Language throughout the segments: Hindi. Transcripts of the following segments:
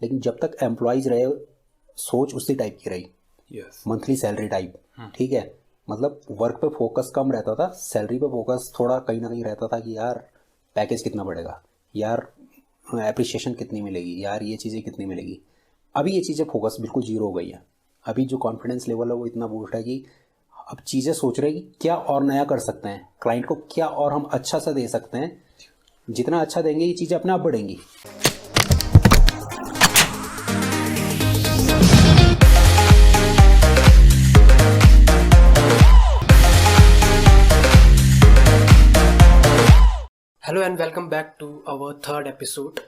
लेकिन जब तक एम्प्लॉयज़ रहे सोच उसी टाइप की रही, मंथली सैलरी टाइप, ठीक है। मतलब वर्क पे फोकस कम रहता था, सैलरी पे फोकस थोड़ा कहीं ना कहीं रहता था कि यार पैकेज कितना बढ़ेगा, यार एप्रिसिएशन कितनी मिलेगी, यार ये चीज़ें कितनी मिलेगी। अभी ये चीज़ें फोकस बिल्कुल जीरो हो गई है। अभी जो कॉन्फिडेंस लेवल है वो इतना बूस्ट है कि अब चीज़ें सोच रहे हैं कि क्या और नया कर सकते हैं, क्लाइंट को क्या और हम अच्छा सा दे सकते हैं। जितना अच्छा देंगे ये चीज़ें अपने आप बढ़ेंगी। Hello and welcome back to our third episode.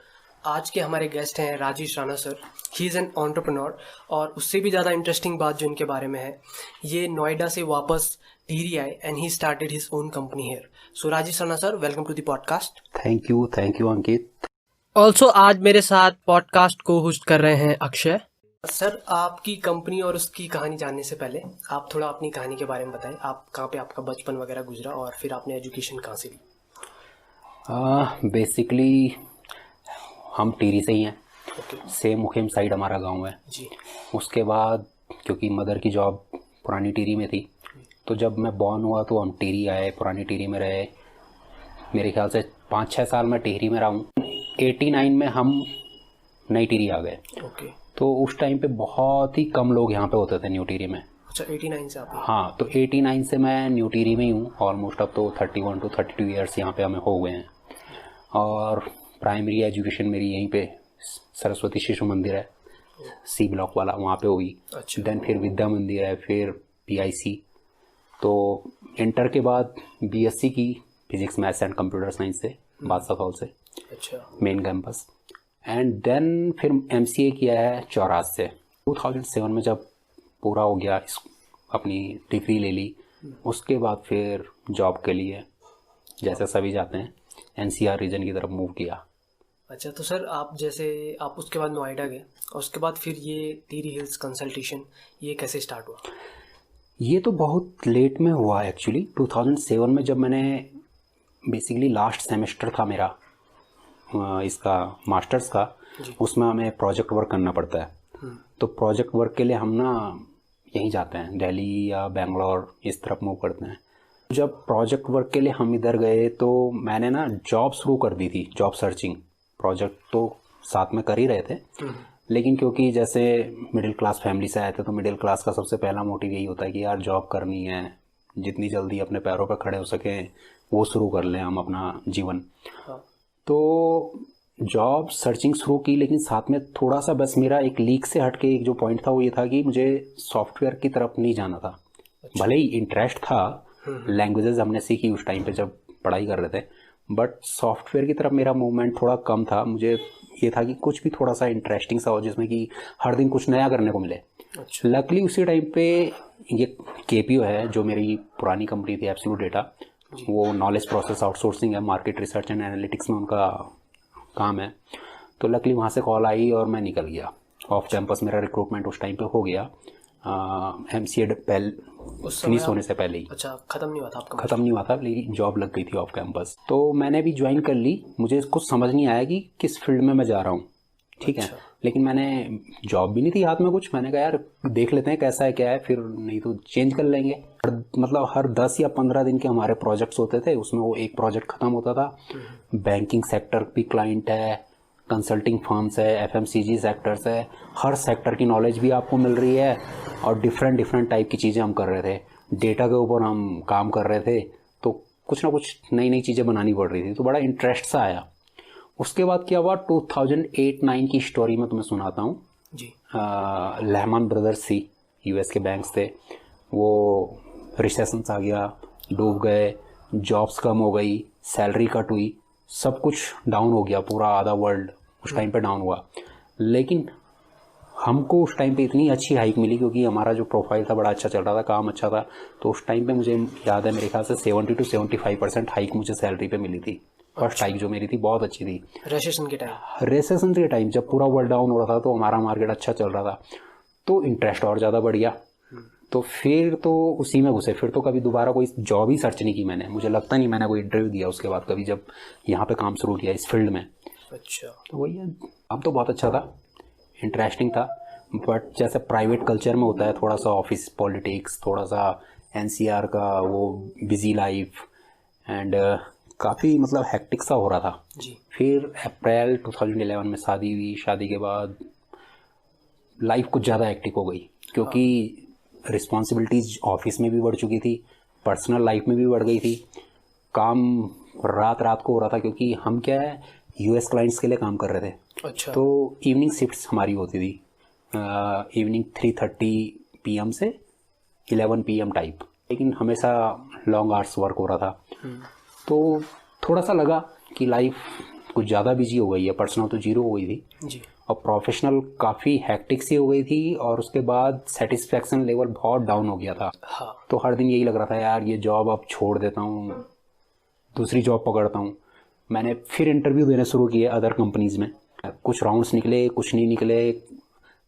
आज के हमारे गेस्ट हैं Rajesh Rana sir. He is an entrepreneur और उससे भी ज़्यादा इंटरेस्टिंग बात जो इनके बारे में है, ये नोएडा से वापस टिहरी आए and he started his own company here. So Rajesh Rana sir, welcome to the podcast. Thank you Ankit. Also आज मेरे साथ पॉडकास्ट को होस्ट कर रहे हैं अक्षय सर। आपकी कंपनी और उसकी कहानी जानने से पहले आप थोड़ा अपनी कहानी के बारे में बताएं। आप कहाँ पे आपका बचपन वगैरह गुजरा और फिर आपने एजुकेशन कहाँ से ली? बेसिकली हम टिहरी से ही हैं। ओके। सेम मुखेम साइड हमारा गांव है जी। उसके बाद क्योंकि मदर की जॉब पुरानी टिहरी में थी, तो जब मैं बॉर्न हुआ तो हम टिहरी आए, पुरानी टिहरी में रहे। मेरे ख्याल से 5-6 साल मैं टिहरी में रहा हूँ। 89 में हम नई टिहरी आ गए। ओके। तो उस टाइम पे बहुत ही कम लोग यहाँ पे होते थे न्यू टिहरी में। अच्छा, 89 से आप? हाँ, तो 89 से मैं न्यू टिहरी में ही हूँ ऑलमोस्ट। अब तो 31 to 32 ईयर्स यहाँ पे हमें हो गए हैं। और प्राइमरी एजुकेशन मेरी यहीं पे सरस्वती शिशु मंदिर है, सी ब्लॉक वाला, वहाँ पे हुई। अच्छा। देन फिर विद्या मंदिर है, फिर PIC। तो इंटर के बाद BSc की physics maths and computer science से बादशाह हॉल से। अच्छा। Main campus. एंड देन फिर MCA किया है चौरास से। 2007 में जब पूरा हो गया, अपनी डिग्री ले ली, उसके बाद फिर जॉब के लिए जैसे सभी जाते हैं NCR रीजन की तरफ मूव किया। अच्छा, तो सर आप उसके बाद नोएडा गए और उसके बाद फिर ये टिहरी हिल्स कंसल्टेशन ये कैसे स्टार्ट हुआ? ये तो बहुत लेट में हुआ एक्चुअली। 2007 में जब मैंने बेसिकली लास्ट सेमेस्टर था मेरा इसका मास्टर्स का, उसमें हमें प्रोजेक्ट वर्क करना पड़ता है। तो प्रोजेक्ट वर्क के लिए हम ना यहीं जाते हैं, दिल्ली या बेंगलोर इस तरफ मूव करते हैं। जब प्रोजेक्ट वर्क के लिए हम इधर गए तो मैंने ना जॉब शुरू कर दी थी, जॉब सर्चिंग। प्रोजेक्ट तो साथ में कर ही रहे थे, लेकिन क्योंकि जैसे मिडिल क्लास फैमिली से आए थे, तो मिडिल क्लास का सबसे पहला मोटिव यही होता है कि यार जॉब करनी है, जितनी जल्दी अपने पैरों पर खड़े हो सकें वो शुरू कर लें हम अपना जीवन। तो जॉब सर्चिंग शुरू की, लेकिन साथ में थोड़ा सा बस मेरा एक लीक से हट के एक जो पॉइंट था वो ये था कि मुझे सॉफ्टवेयर की तरफ नहीं जाना था। भले ही इंटरेस्ट था, लैंग्वेजेस हमने सीखी उस टाइम पे जब पढ़ाई कर रहे थे, बट सॉफ्टवेयर की तरफ मेरा मूवमेंट थोड़ा कम था। मुझे ये था कि कुछ भी थोड़ा सा इंटरेस्टिंग सा हो जिसमें कि हर दिन कुछ नया करने को मिले। अच्छा। लकली उसी टाइम पे ये KPO है जो मेरी पुरानी कंपनी थी, एब्सोल्यूट डेटा, वो नॉलेज प्रोसेस आउटसोर्सिंग है, मार्केट रिसर्च एंड एनालिटिक्स में उनका काम है। तो लकली वहाँ से कॉल आई और मैं निकल गया। ऑफ कैंपस मेरा रिक्रूटमेंट उस टाइम पे हो गया, MCA फिनिश होने से पहले ही। अच्छा, खत्म नहीं हुआ था आपका? खत्म नहीं हुआ था, लेकिन जॉब लग गई थी ऑफ कैंपस। तो मैंने भी ज्वाइन कर ली। मुझे कुछ समझ नहीं आया कि किस फील्ड में मैं जा रहा हूँ, ठीक है। लेकिन मैंने जॉब भी नहीं थी हाथ में कुछ, मैंने कहा यार देख लेते हैं कैसा है क्या है, फिर नहीं तो चेंज कर लेंगे। मतलब हर 10 या 15 दिन के हमारे प्रोजेक्ट्स होते थे, उसमें वो एक प्रोजेक्ट खत्म होता था। बैंकिंग सेक्टर भी क्लाइंट है, कंसल्टिंग फर्म्स है, FMCG सेक्टर्स है, हर सेक्टर की नॉलेज भी आपको मिल रही है और डिफरेंट टाइप की चीज़ें हम कर रहे थे। डेटा के ऊपर हम काम कर रहे थे, तो कुछ ना कुछ नई चीज़ें बनानी पड़ रही थी, तो बड़ा इंटरेस्ट सा आया। उसके बाद क्या हुआ, 2008-9 की स्टोरी में तुम्हें सुनाता हूँ जी। लहमान ब्रदर्स थी, US के बैंक्स थे, वो रिसेशन आ गया, डूब गए, जॉब्स कम हो गई, सैलरी कट हुई, सब कुछ डाउन हो गया, पूरा आधा वर्ल्ड उस टाइम पे डाउन हुआ। लेकिन हमको उस टाइम पे इतनी अच्छी हाइक मिली क्योंकि हमारा जो प्रोफाइल था बड़ा अच्छा चल रहा था, काम अच्छा था। तो उस टाइम पे मुझे याद है, मेरे ख्याल से 70 to 75% हाइक मुझे सैलरी पे मिली थी। फर्स्ट हाइक जो मेरी थी बहुत अच्छी थी। रेसेशन के टाइम जब पूरा वर्ल्ड डाउन हो रहा था तो हमारा मार्केट अच्छा चल रहा था, तो इंटरेस्ट और ज़्यादा बढ़ गया। तो फिर तो उसी में घुसे। फिर तो कभी दोबारा कोई जॉब ही सर्च नहीं की मैंने। मुझे लगता नहीं मैंने कोई इंटरव्यू दिया उसके बाद कभी, जब यहाँ पे काम शुरू किया इस फील्ड में। अच्छा। तो वही है, अब तो बहुत अच्छा था। इंटरेस्टिंग था, बट जैसे प्राइवेट कल्चर में होता है थोड़ा सा ऑफिस पॉलिटिक्स, थोड़ा सा एनसीआर का वो बिजी लाइफ एंड काफ़ी मतलब हेक्टिक सा हो रहा था जी। फिर अप्रैल 2011 में शादी हुई। शादी के बाद लाइफ कुछ ज़्यादा हेक्टिक हो गई क्योंकि रिस्पॉन्सिबिलिटीज़ ऑफिस में भी बढ़ चुकी थी, पर्सनल लाइफ में भी बढ़ गई थी। काम रात रात को हो रहा था क्योंकि हम क्या है यूएस क्लाइंट्स के लिए काम कर रहे थे। अच्छा। तो इवनिंग शिफ्ट्स हमारी होती थी, इवनिंग 3:30 PM से 11 PM टाइप, लेकिन हमेशा लॉन्ग आवर्स वर्क हो रहा था। तो थोड़ा सा लगा कि लाइफ कुछ ज़्यादा बिजी हो गई है, पर्सनल तो जीरो हो गई थी जी। और प्रोफेशनल काफ़ी हैक्टिक सी हो गई थी, और उसके बाद सेटिस्फैक्शन लेवल बहुत डाउन हो गया था। हाँ। तो हर दिन यही लग रहा था यार ये जॉब अब छोड़ देता हूँ, दूसरी जॉब पकड़ता हूँ। मैंने फिर इंटरव्यू देने शुरू किए अदर कंपनीज़ में, कुछ राउंड्स निकले कुछ नहीं निकले,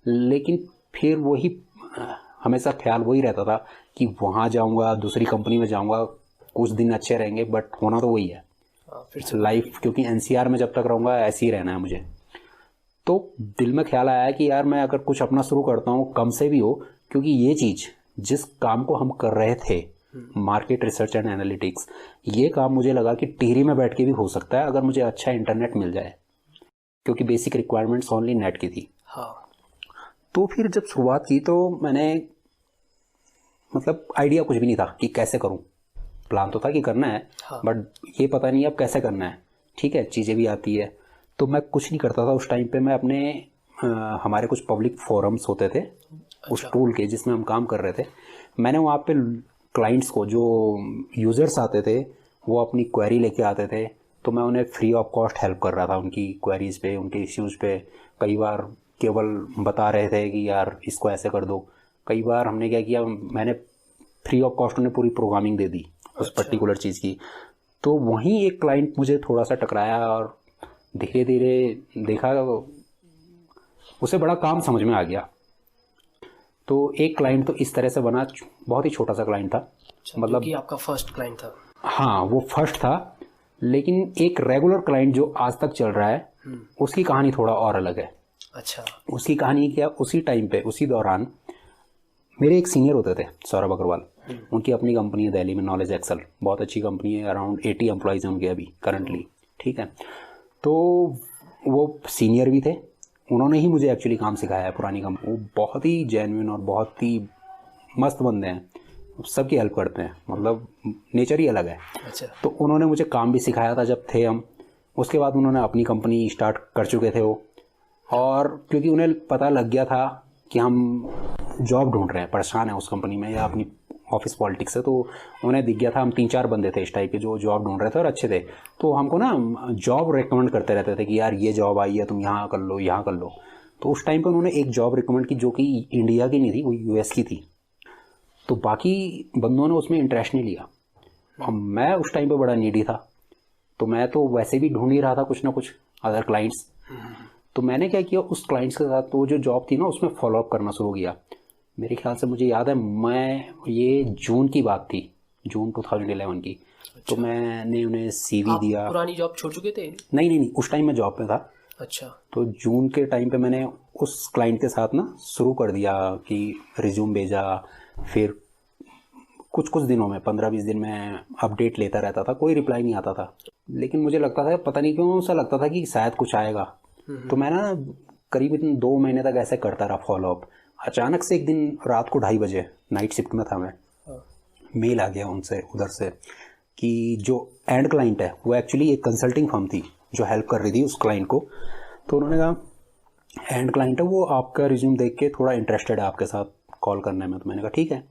लेकिन फिर वही हमेशा ख्याल वही रहता था कि वहाँ जाऊँगा, दूसरी कंपनी में जाऊँगा, कुछ दिन अच्छे रहेंगे, बट होना तो वही है फिर से लाइफ, क्योंकि एनसीआर में जब तक रहूँगा ऐसे ही रहना है मुझे। तो दिल में ख्याल आया कि यार मैं अगर कुछ अपना शुरू करता हूँ कम से भी हो, क्योंकि ये चीज़ जिस काम को हम कर रहे थे मार्केट रिसर्च एंड एनालिटिक्स, ये काम मुझे लगा कि टिहरी में बैठ के भी हो सकता है अगर मुझे अच्छा इंटरनेट मिल जाए, क्योंकि बेसिक रिक्वायरमेंट्स ओनली नेट की थी। हाँ। तो फिर जब शुरुआत की तो मैंने मतलब आइडिया कुछ भी नहीं था कि कैसे करूं। प्लान तो था कि करना है, हाँ। बट ये पता नहीं अब कैसे करना है। ठीक है, चीज़ें भी आती है, तो मैं कुछ नहीं करता था उस टाइम पे। मैं अपने हमारे कुछ पब्लिक फोरम्स होते थे उस टूल के जिसमें हम काम कर रहे थे, मैंने वहाँ पे क्लाइंट्स को, जो यूज़र्स आते थे वो अपनी क्वेरी लेके आते थे, तो मैं उन्हें फ्री ऑफ कॉस्ट हेल्प कर रहा था उनकी क्वेरीज़ पे, उनके इश्यूज़ पे। कई बार केवल बता रहे थे कि यार इसको ऐसे कर दो, कई बार हमने क्या किया, मैंने फ्री ऑफ कॉस्ट उन्हें पूरी प्रोग्रामिंग दे दी उस पर्टिकुलर चीज़ की। तो वहीं एक क्लाइंट मुझे थोड़ा सा टकराया और धीरे धीरे देखा उसे बड़ा काम समझ में आ गया। तो एक क्लाइंट तो इस तरह से बना, बहुत ही छोटा सा क्लाइंट था, मतलब कि आपका फर्स्ट क्लाइंट था। हाँ वो फर्स्ट था, लेकिन एक रेगुलर क्लाइंट जो आज तक चल रहा है उसकी कहानी थोड़ा और अलग है। अच्छा। उसकी कहानी क्या, उसी टाइम पे उसी दौरान मेरे एक सीनियर होते थे सौरभ अग्रवाल, उनकी अपनी कंपनी है दिल्ली में, नॉलेज एक्सेल, बहुत अच्छी कंपनी है, अराउंड 80 एम्प्लॉयज़ हैं उनके अभी करंटली। ठीक है, तो वो सीनियर भी थे, उन्होंने ही मुझे एक्चुअली काम सिखाया है पुरानी कंपनी। वो बहुत ही जेन्युइन और बहुत ही मस्त बंदे हैं, सबकी हेल्प करते हैं, मतलब नेचर ही अलग है। अच्छा। तो उन्होंने मुझे काम भी सिखाया था जब थे हम। उसके बाद उन्होंने अपनी कंपनी स्टार्ट कर चुके थे वो, और क्योंकि उन्हें पता लग गया था कि हम जॉब ढूंढ रहे हैं, परेशान है उस कंपनी में या अपनी ऑफिस पॉलिटिक्स से, तो उन्हें दिख गया था हम 3-4 बंदे थे इस टाइप के जो जॉब ढूंढ रहे थे और अच्छे थे, तो हमको ना जॉब रिकमेंड करते रहते थे कि यार ये जॉब आई है, तुम यहाँ कर लो, यहाँ कर लो। तो उस टाइम पे उन्होंने एक जॉब रिकमेंड की जो कि इंडिया की नहीं थी, वो यूएस की थी। तो बाकी बंदों ने उसमें इंटरेस्ट नहीं लिया, और मैं उस टाइम पे बड़ा नीडी था, तो मैं तो वैसे भी ढूंढ ही रहा था कुछ ना कुछ अदर क्लाइंट्स। तो मैंने क्या किया, उस क्लाइंट्स के साथ तो जो जॉब थी ना उसमें फॉलोअप करना शुरू किया। मेरे ख्याल से मुझे याद है, मैं ये जून की बात थी, जून 2011 की। तो मैंने उन्हें सीवी दिया। पुरानी जॉब छोड़ चुके थे? नहीं, उस टाइम मैं जॉब पे था। अच्छा। तो जून के टाइम पे मैंने उस क्लाइंट के साथ ना शुरू कर दिया कि रिज्यूम भेजा, फिर कुछ दिनों में 15-20 दिन में अपडेट लेता रहता था, कोई रिप्लाई नहीं आता था, लेकिन मुझे लगता था पता नहीं क्यों ऐसा लगता था कि शायद कुछ आएगा। तो मैं ना करीबन 2 महीने तक ऐसे करता रहा फॉलोअप। अचानक से एक दिन रात को 2:30 बजे, नाइट शिफ्ट में था मैं, मेल आ गया उनसे उधर से कि जो एंड क्लाइंट है वो एक्चुअली एक कंसल्टिंग फर्म थी जो हेल्प कर रही थी उस क्लाइंट को। तो उन्होंने कहा एंड क्लाइंट है वो, आपका रिज्यूम देख के थोड़ा इंटरेस्टेड है आपके साथ कॉल करने में। तो मैंने कहा ठीक है।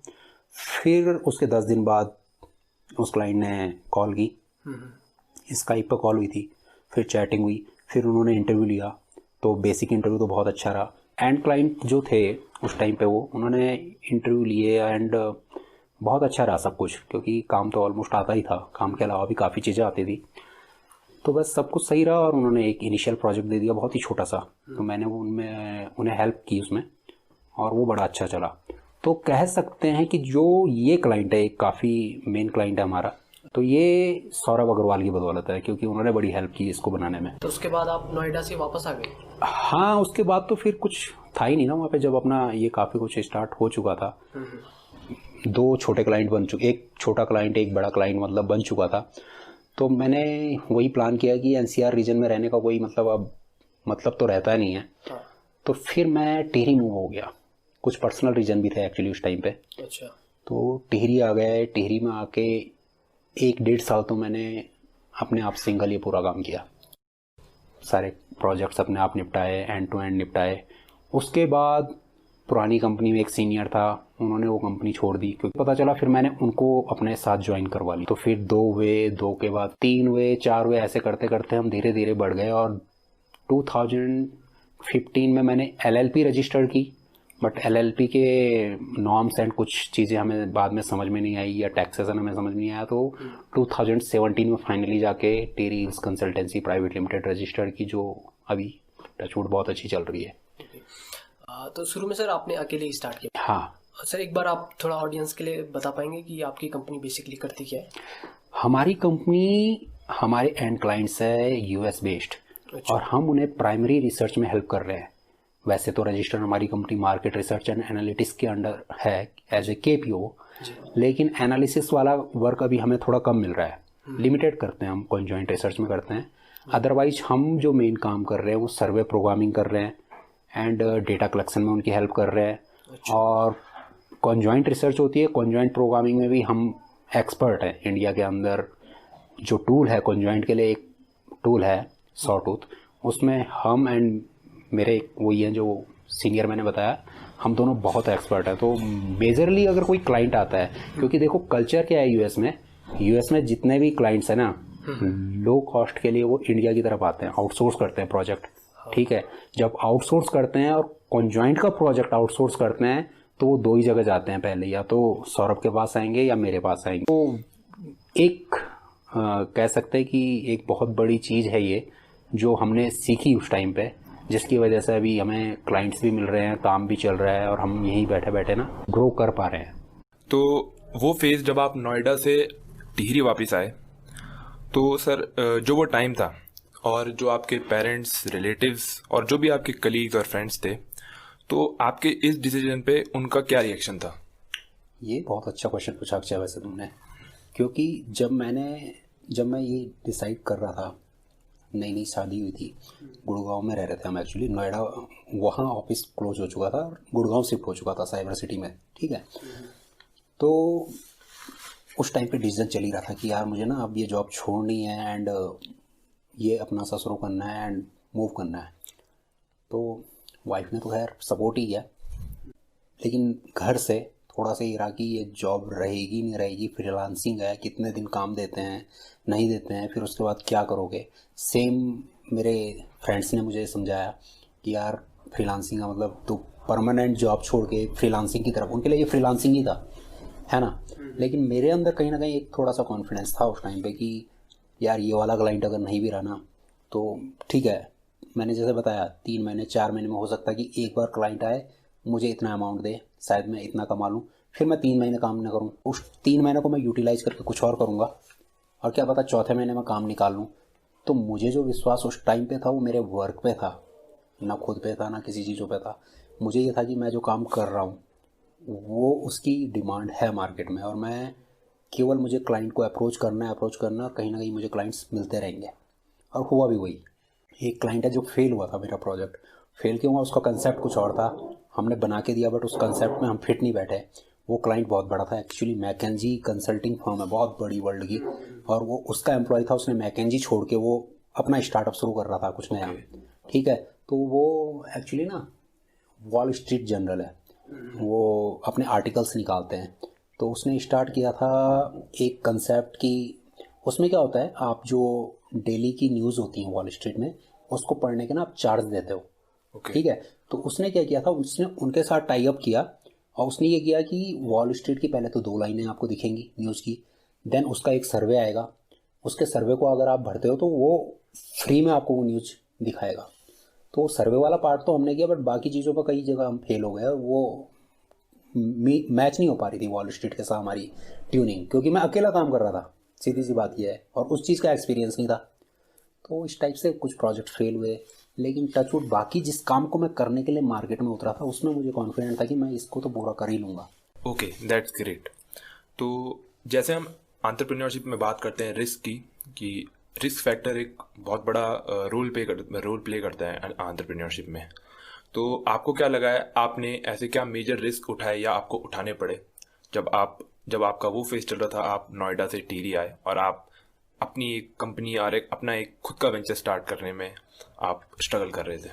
फिर उसके 10 दिन बाद उस क्लाइंट ने कॉल की, स्काइप पर कॉल हुई थी, फिर चैटिंग हुई, फिर उन्होंने इंटरव्यू लिया। तो बेसिक इंटरव्यू तो बहुत अच्छा रहा। एंड क्लाइंट जो थे उस टाइम पे वो उन्होंने इंटरव्यू लिए एंड बहुत अच्छा रहा सब कुछ, क्योंकि काम तो ऑलमोस्ट आता ही था, काम के अलावा भी काफ़ी चीज़ें आती थी। तो बस सब कुछ सही रहा और उन्होंने एक इनिशियल प्रोजेक्ट दे दिया बहुत ही छोटा सा। तो मैंने वो उन्हें हेल्प की उसमें और वो बड़ा अच्छा चला। तो कह सकते हैं कि जो ये क्लाइंट है एक काफ़ी मेन क्लाइंट है हमारा, तो ये सौरभ अग्रवाल की बदौलत है, क्योंकि उन्होंने बड़ी हेल्प की इसको बनाने में। तो उसके बाद आप नोएडा से वापस आ गए? हाँ, उसके बाद तो फिर कुछ था ही नहीं ना वहाँ पे, जब अपना ये काफ़ी कुछ स्टार्ट हो चुका था। दो छोटे क्लाइंट बन चुके, एक छोटा क्लाइंट एक बड़ा क्लाइंट मतलब बन चुका था। तो मैंने वही प्लान किया कि एनसीआर रीजन में रहने का कोई मतलब अब मतलब तो रहता नहीं है। हाँ। तो फिर मैं टिहरी मूव हो गया। कुछ पर्सनल रीजन भी थे एक्चुअली उस टाइम पे। अच्छा। तो टिहरी आ गए। टिहरी में आके 1-1.5 साल तो मैंने अपने आप सिंगल ये पूरा काम किया, सारे प्रोजेक्ट्स अपने आप निपटाए, एंड टू एंड निपटाए। उसके बाद पुरानी कंपनी में एक सीनियर था, उन्होंने वो कंपनी छोड़ दी क्योंकि पता चला, फिर मैंने उनको अपने साथ ज्वाइन करवा ली। तो फिर 2 हुए, 2 के बाद 3 हुए, 4 हुए, ऐसे करते करते हम धीरे धीरे बढ़ गए। और 2015 में मैंने एलएलपी रजिस्टर की, बट एलएलपी के नॉर्म्स एंड कुछ चीज़ें हमें बाद में समझ में नहीं आई, या टैक्सेशन हमें समझ नहीं आया। तो 2017 में फाइनली जाके Terry Hills consultancy private limited register की, जो अभी टचवुड बहुत अच्छी चल रही है। तो शुरू में सर आपने अकेले ही स्टार्ट किया? हाँ, सर एक बार आप थोड़ा ऑडियंस के लिए बता पाएंगे कि आपकी कंपनी बेसिकली करती क्या है? हमारी कंपनी, हमारे एंड क्लाइंट्स है यूएस बेस्ड, अच्छा। और हम उन्हें प्राइमरी रिसर्च में हेल्प कर रहे हैं। वैसे तो रजिस्टर हमारी company market research and analytics के अंडर है एज ए केपीओ, लेकिन एनालिसिस वाला वर्क अभी हमें थोड़ा कम मिल रहा है, लिमिटेड करते हैं हम, कॉन्जॉइंट रिसर्च में करते हैं। अदरवाइज हम जो मेन काम कर रहे हैं वो सर्वे प्रोग्रामिंग कर रहे हैं एंड डेटा कलेक्शन में उनकी हेल्प कर रहे हैं। और कॉन्जॉइंट रिसर्च होती है, कॉन्जॉइंट प्रोग्रामिंग में भी हम एक्सपर्ट हैं इंडिया के अंदर। जो टूल है कॉन्जॉइंट के लिए, एक टूल है सॉटूथ, उसमें हम एंड मेरे वही हैं जो सीनियर मैंने बताया, हम दोनों बहुत एक्सपर्ट हैं। तो मेजरली अगर कोई क्लाइंट आता है, क्योंकि देखो कल्चर क्या है यूएस में जितने भी क्लाइंट्स हैं ना, लो कॉस्ट के लिए वो इंडिया की तरफ आते हैं, आउटसोर्स करते हैं प्रोजेक्ट। ठीक है, जब आउटसोर्स करते हैं और कॉन्जॉइंट का प्रोजेक्ट आउटसोर्स करते हैं, तो वो 2 ही जगह जाते हैं पहले, या तो सौरभ के पास आएंगे या मेरे पास आएंगे। तो एक कह सकते हैं कि एक बहुत बड़ी चीज़ है ये, जो हमने सीखी उस टाइम पे, जिसकी वजह से अभी हमें क्लाइंट्स भी मिल रहे हैं, काम भी चल रहा है, और हम यहीं बैठे बैठे ना ग्रो कर पा रहे हैं। तो वो फेज़ जब आप नोएडा से टिहरी वापस आए, तो सर जो वो टाइम था, और जो आपके पेरेंट्स, रिलेटिव्स और जो भी आपके कलीग्स और फ्रेंड्स थे, तो आपके इस डिसीजन पे उनका क्या रिएक्शन था? ये बहुत अच्छा क्वेश्चन पूछा अक्षय वैसे तुमने, क्योंकि जब मैं ये डिसाइड कर रहा था, नई नई शादी हुई थी, गुड़गांव में रह रहे थे हम एक्चुअली, नोएडा वहाँ ऑफिस क्लोज हो चुका था, गुड़गांव शिफ्ट हो चुका था साइबर सिटी में। ठीक है, तो उस टाइम पे डिसीजन चल ही रहा था कि यार मुझे ना अब ये जॉब छोड़नी है एंड ये अपना सा शुरू करना है एंड मूव करना है। तो वाइफ ने तो खैर सपोर्ट ही किया, लेकिन घर से थोड़ा सा ये रहा कि ये जॉब रहेगी नहीं रहेगी, फ्रीलांसिंग है, कितने दिन काम देते हैं नहीं देते हैं, फिर उसके बाद क्या करोगे। सेम मेरे फ्रेंड्स ने मुझे समझाया कि यार फ्रीलांसिंग का मतलब तो परमानेंट जॉब छोड़ के फ्रीलांसिंग की तरफ, उनके लिए ये फ्रीलांसिंग ही था, है ना। लेकिन मेरे अंदर कहीं ना कहीं एक थोड़ा सा कॉन्फिडेंस था उस टाइम पे कि यार ये वाला क्लाइंट अगर नहीं भी रहा ना तो ठीक है। मैंने जैसे बताया 3 महीने 4 महीने में हो सकता है कि एक बार क्लाइंट आए, मुझे इतना अमाउंट दे, शायद मैं इतना कमा लूँ, फिर मैं 3 महीने काम ना करूँ, उस 3 महीने को मैं यूटिलाइज करके कुछ और करूँगा, और क्या पता चौथे महीने में काम निकाल लूँ। तो मुझे जो विश्वास उस टाइम पे था वो मेरे वर्क पे था, ना खुद पे था ना किसी चीज़ों पे था। मुझे ये था कि मैं जो काम कर रहा हूँ वो उसकी डिमांड है मार्केट में, और मैं केवल मुझे क्लाइंट को अप्रोच करना है, और कहीं ना कहीं मुझे क्लाइंट्स मिलते रहेंगे। और हुआ भी वही। एक क्लाइंट है जो फेल हुआ था, मेरा प्रोजेक्ट फेल क्यों हुआ, उसका कंसेप्ट कुछ और था, हमने बना के दिया बट उस कंसेप्ट में हम फिट नहीं बैठे। वो क्लाइंट बहुत बड़ा था एक्चुअली, मैकेंजी कंसल्टिंग फर्म है बहुत बड़ी वर्ल्ड की, और वो उसका एम्प्लॉय था, उसने मैकेंजी छोड़ के वो अपना स्टार्टअप शुरू कर रहा था कुछ नया। ठीक है, तो वो एक्चुअली ना वॉल स्ट्रीट जर्नल है, वो अपने आर्टिकल्स निकालते हैं। तो उसने स्टार्ट किया था एक कंसेप्ट की, उसमें क्या होता है, आप जो डेली की न्यूज़ होती हैं वॉल स्ट्रीट में, उसको पढ़ने के ना आप चार्ज देते हो। ठीक है, तो उसने क्या किया था, उसने उनके साथ टाई अप किया, और उसने ये किया कि वॉल स्ट्रीट की पहले तो 2 लाइनें आपको दिखेंगी न्यूज़ की, देन उसका एक सर्वे आएगा, उसके सर्वे को अगर आप भरते हो तो वो फ्री में आपको वो न्यूज़ दिखाएगा। तो सर्वे वाला पार्ट तो हमने किया, बट बाकी चीज़ों पर कई जगह हम फेल हो गए, वो मैच नहीं हो पा रही थी वॉल स्ट्रीट के साथ हमारी ट्यूनिंग, क्योंकि मैं अकेला काम कर रहा था, सीधी सी बात यह है, और उस चीज़ का एक्सपीरियंस नहीं था। तो इस टाइप से कुछ प्रोजेक्ट फेल हुए, लेकिन टचवुड बाकी जिस काम को मैं करने के लिए मार्केट में उतरा था उसमें मुझे कॉन्फिडेंट था कि मैं इसको तो पूरा कर ही लूँगा। Okay, that's great. तो जैसे हम एंटरप्रेन्योरशिप में बात करते हैं रिस्क की, कि रिस्क फैक्टर एक बहुत बड़ा रोल प्ले करता है एंटरप्रेन्योरशिप में। तो आपको क्या लगा है, आपने ऐसे क्या मेजर रिस्क उठाए या आपको उठाने पड़े जब आपका वो फेज चल रहा था, आप नोएडा से टिहरी आए और आप अपनी एक कंपनी और अपना एक खुद का वेंचर स्टार्ट करने में आप स्ट्रगल कर रहे थे?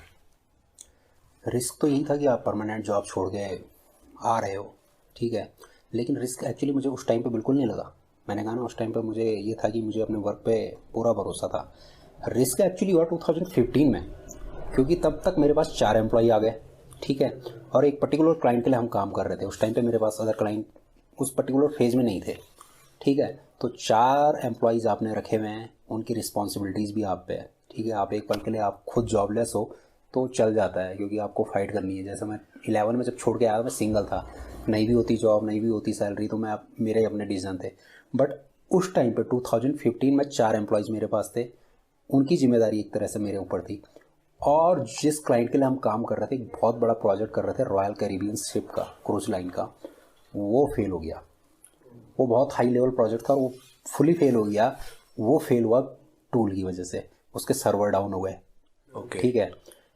रिस्क तो यही था कि आप परमानेंट जॉब छोड़ के आ रहे हो, ठीक है, लेकिन रिस्क एक्चुअली मुझे उस टाइम पे बिल्कुल नहीं लगा। मैंने कहा ना, उस टाइम पे मुझे ये था कि मुझे अपने वर्क पे पूरा भरोसा था। रिस्क एक्चुअली हुआ 2015 में, क्योंकि तब तक मेरे पास 4 एम्प्लॉई आ गए, ठीक है, और एक पर्टिकुलर क्लाइंट के लिए हम काम कर रहे थे। उस टाइम पे मेरे पास अदर क्लाइंट उस पर्टिकुलर फेज में नहीं थे, ठीक है। तो 4 एम्प्लॉयज़ आपने रखे हुए हैं, उनकी रिस्पॉन्सिबिलिटीज़ भी आप पे है, ठीक है। आप एक पल के लिए आप खुद जॉबलेस हो तो चल जाता है, क्योंकि आपको फाइट करनी है। जैसे मैं 11 में जब छोड़ के आया, मैं सिंगल था, नहीं भी होती जॉब, नहीं भी होती सैलरी, तो मैं मेरे अपने डिसीजन थे। बट उस टाइम पे 2015 में 4 एम्प्लॉयज़ मेरे पास थे, उनकी जिम्मेदारी एक तरह से मेरे ऊपर थी। और जिस क्लाइंट के लिए हम काम कर रहे थे, एक बहुत बड़ा प्रोजेक्ट कर रहे थे, रॉयल कैरिबियन शिप का, क्रूज लाइन का, वो फेल हो गया। वो बहुत हाई लेवल प्रोजेक्ट था, वो फुली फेल हो गया। वो फेल हुआ टूल की वजह से, उसके सर्वर डाउन हो गए, ओके। ठीक है।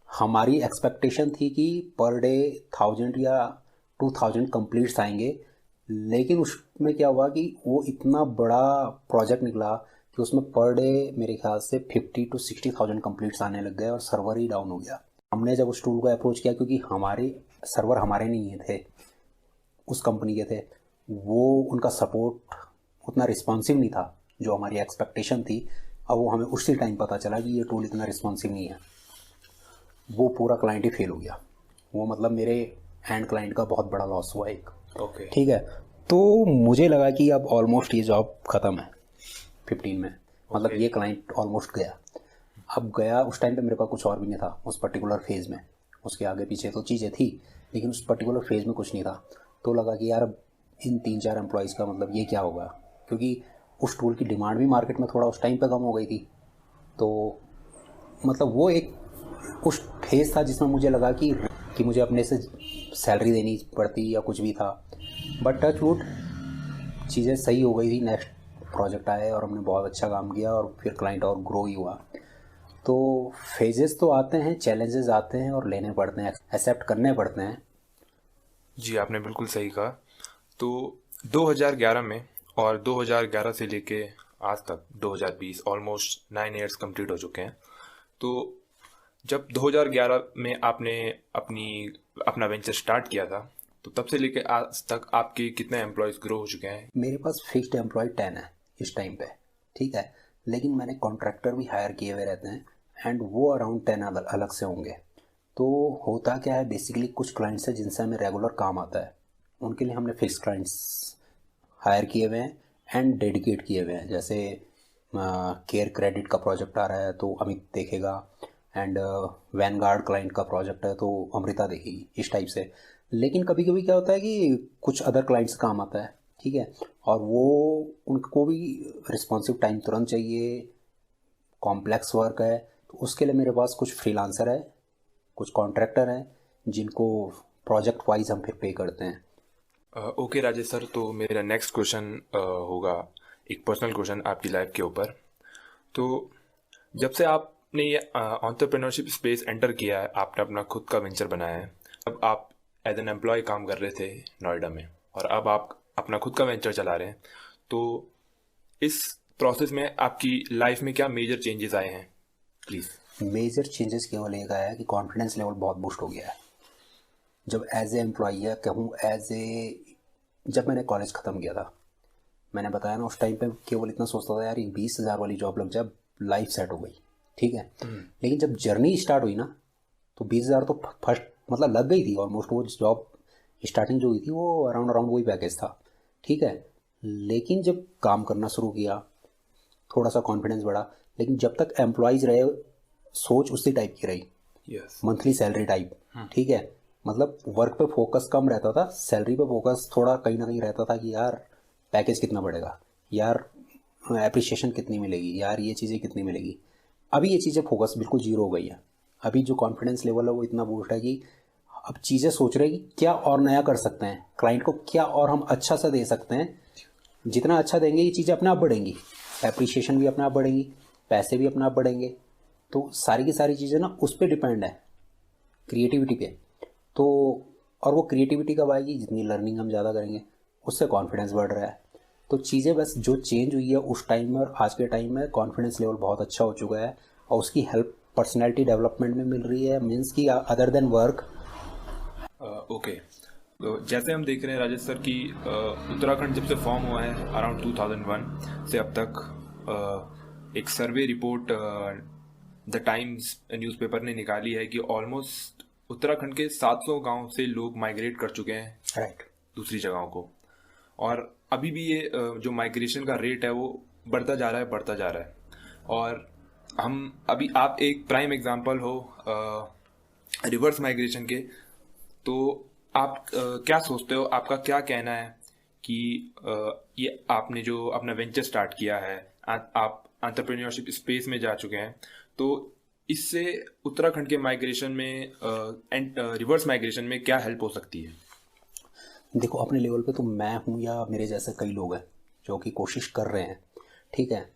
हमारी एक्सपेक्टेशन थी कि पर डे 1000 या 2000 कंप्लीट्स आएंगे, लेकिन उसमें क्या हुआ कि वो इतना बड़ा प्रोजेक्ट निकला कि उसमें पर डे मेरे ख्याल से 50 to 60,000 कंप्लीट्स आने लग गए और सर्वर ही डाउन हो गया। हमने जब उस टूल को अप्रोच किया, क्योंकि हमारे सर्वर हमारे नहीं थे, उस कंपनी के थे, वो उनका सपोर्ट उतना रिस्पॉन्सिव नहीं था जो हमारी एक्सपेक्टेशन थी। अब वो हमें उसी टाइम पता चला कि ये टूल इतना रिस्पॉन्सिव नहीं है। वो पूरा क्लाइंट ही फेल हो गया। वो मतलब मेरे एंड क्लाइंट का बहुत बड़ा लॉस हुआ एक, ओके। ठीक है। तो मुझे लगा कि अब ऑलमोस्ट ये जॉब ख़त्म है 15 में, मतलब ये क्लाइंट ऑलमोस्ट गया। अब गया, उस टाइम पे मेरे पास कुछ और भी नहीं था उस पर्टिकुलर फेज़ में। उसके आगे पीछे तो चीज़ें थी, लेकिन उस पर्टिकुलर फेज़ में कुछ नहीं था। तो लगा कि यार अब इन 3-4 एम्प्लॉयज़ का मतलब ये क्या होगा, क्योंकि उस टूल की डिमांड भी मार्केट में थोड़ा उस टाइम पे कम हो गई थी। तो मतलब वो एक उस फेज़ था जिसमें मुझे लगा कि मुझे अपने से सैलरी देनी पड़ती या कुछ भी था। बट टच वुड चीज़ें सही हो गई थी। नेक्स्ट प्रोजेक्ट आए और हमने बहुत अच्छा काम किया और फिर क्लाइंट और ग्रो ही हुआ। तो फेजेस तो आते हैं, चैलेंजेस आते हैं और लेने पड़ते हैं, एक्सेप्ट करने पड़ते हैं। जी, आपने बिल्कुल सही कहा। तो 2011 में और 2011 से लेके आज तक 2020 ऑलमोस्ट 9 इयर्स कंप्लीट हो चुके हैं। तो जब 2011 में आपने अपना वेंचर स्टार्ट किया था, तो तब से लेके आज तक आपके कितने एम्प्लॉयज़ ग्रो हो चुके हैं? मेरे पास फिक्स्ड एम्प्लॉय 10 है इस टाइम पे, ठीक है, लेकिन मैंने कॉन्ट्रैक्टर भी हायर किए हुए रहते हैं एंड वो अराउंड 10 अलग से होंगे। तो होता क्या है, बेसिकली कुछ क्लाइंट्स हैं जिनसे हमें रेगुलर काम आता है, उनके लिए हमने फिक्स क्लाइंट्स हायर किए हुए हैं एंड डेडिकेट किए हुए हैं। जैसे केयर क्रेडिट का प्रोजेक्ट आ रहा है तो अमित देखेगा, एंड वैनगार्ड क्लाइंट का प्रोजेक्ट है तो अमृता देखेगी, इस टाइप से। लेकिन कभी कभी क्या होता है कि कुछ अदर क्लाइंट्स काम आता है, ठीक है, और वो उनको भी रिस्पॉन्सिव टाइम तुरंत चाहिए, कॉम्प्लेक्स वर्क है, तो उसके लिए मेरे पास कुछ फ्रीलांसर है, कुछ कॉन्ट्रैक्टर हैं जिनको प्रोजेक्ट वाइज हम फिर पे करते हैं। ओके राजेश सर, तो मेरा नेक्स्ट क्वेश्चन होगा एक पर्सनल क्वेश्चन आपकी लाइफ के ऊपर। तो जब से आपने ये एंटरप्रेन्योरशिप स्पेस एंटर किया है, आपने अपना खुद का वेंचर बनाया है, अब आप एज एन एम्प्लॉय काम कर रहे थे नोएडा में और अब आप अपना खुद का वेंचर चला रहे हैं, तो इस प्रोसेस में आपकी लाइफ में क्या मेजर चेंजेस आए हैं प्लीज़? मेजर चेंजेस केवल एक आया है कि कॉन्फिडेंस लेवल बहुत बूस्ट हो गया है। जब एज ए एम्प्लॉई या कहूँ जब मैंने कॉलेज ख़त्म किया था, मैंने बताया ना, उस टाइम पे केवल इतना सोचता था यार 20,000 वाली जॉब लग जाए, लाइफ सेट हो गई, ठीक है। लेकिन जब जर्नी स्टार्ट हुई ना, तो 20,000 तो फर्स्ट मतलब लग गई थी ऑलमोस्ट। वो जॉब स्टार्टिंग जो हुई थी वो अराउंड वही पैकेज था, ठीक है। लेकिन जब काम करना शुरू किया, थोड़ा सा कॉन्फिडेंस बढ़ा, लेकिन जब तक एम्प्लॉयज़ रहे सोच उसी टाइप की रही, यस, मंथली सैलरी टाइप, ठीक है। मतलब वर्क पे फोकस कम रहता था, सैलरी पे फोकस थोड़ा कहीं ना कहीं रहता था कि यार पैकेज कितना बढ़ेगा, यार एप्रिसिएशन कितनी मिलेगी, यार ये चीज़ें कितनी मिलेगी। अभी ये चीज़ें फोकस बिल्कुल जीरो हो गई है। अभी जो कॉन्फिडेंस लेवल है वो इतना बूस्ट है कि अब चीज़ें सोच रहे हैं कि क्या और नया कर सकते हैं, क्लाइंट को क्या और हम अच्छा सा दे सकते हैं। जितना अच्छा देंगे ये चीज़ें अपने आप बढ़ेंगी, एप्रिसिएशन भी अपने आप बढ़ेंगी, पैसे भी अपने आप बढ़ेंगे। तो सारी की सारी चीज़ें ना उस पर डिपेंड है, क्रिएटिविटी पे। तो और वो क्रिएटिविटी कब आएगी, जितनी लर्निंग हम ज़्यादा करेंगे उससे कॉन्फिडेंस बढ़ रहा है। तो चीज़ें बस जो चेंज हुई है उस टाइम में और आज के टाइम में, कॉन्फिडेंस लेवल बहुत अच्छा हो चुका है और उसकी हेल्प पर्सनैलिटी डेवलपमेंट में मिल रही है, मीन्स कि अदर देन वर्क। ओके, तो जैसे हम देख रहे हैं राजेश सर कि उत्तराखंड जब से फॉर्म हुआ है अराउंड 2001 से अब तक एक survey report the times newspaper ने निकाली है कि ऑलमोस्ट उत्तराखंड के 700 गांव से लोग माइग्रेट कर चुके हैं राइट दूसरी जगहों को। और अभी भी ये जो माइग्रेशन का रेट है वो बढ़ता जा रहा है, बढ़ता जा रहा है। और हम अभी आप एक प्राइम एग्जांपल हो रिवर्स माइग्रेशन के। तो आप क्या सोचते हो, आपका क्या कहना है कि ये आपने जो अपना वेंचर स्टार्ट किया है, आप एंटरप्रेन्योरशिप स्पेस में जा चुके हैं, तो इससे उत्तराखंड के माइग्रेशन में रिवर्स माइग्रेशन में क्या हेल्प हो सकती है? देखो, अपने लेवल पे तो मैं हूँ या मेरे जैसे कई लोग हैं जो कि कोशिश कर रहे हैं, ठीक है।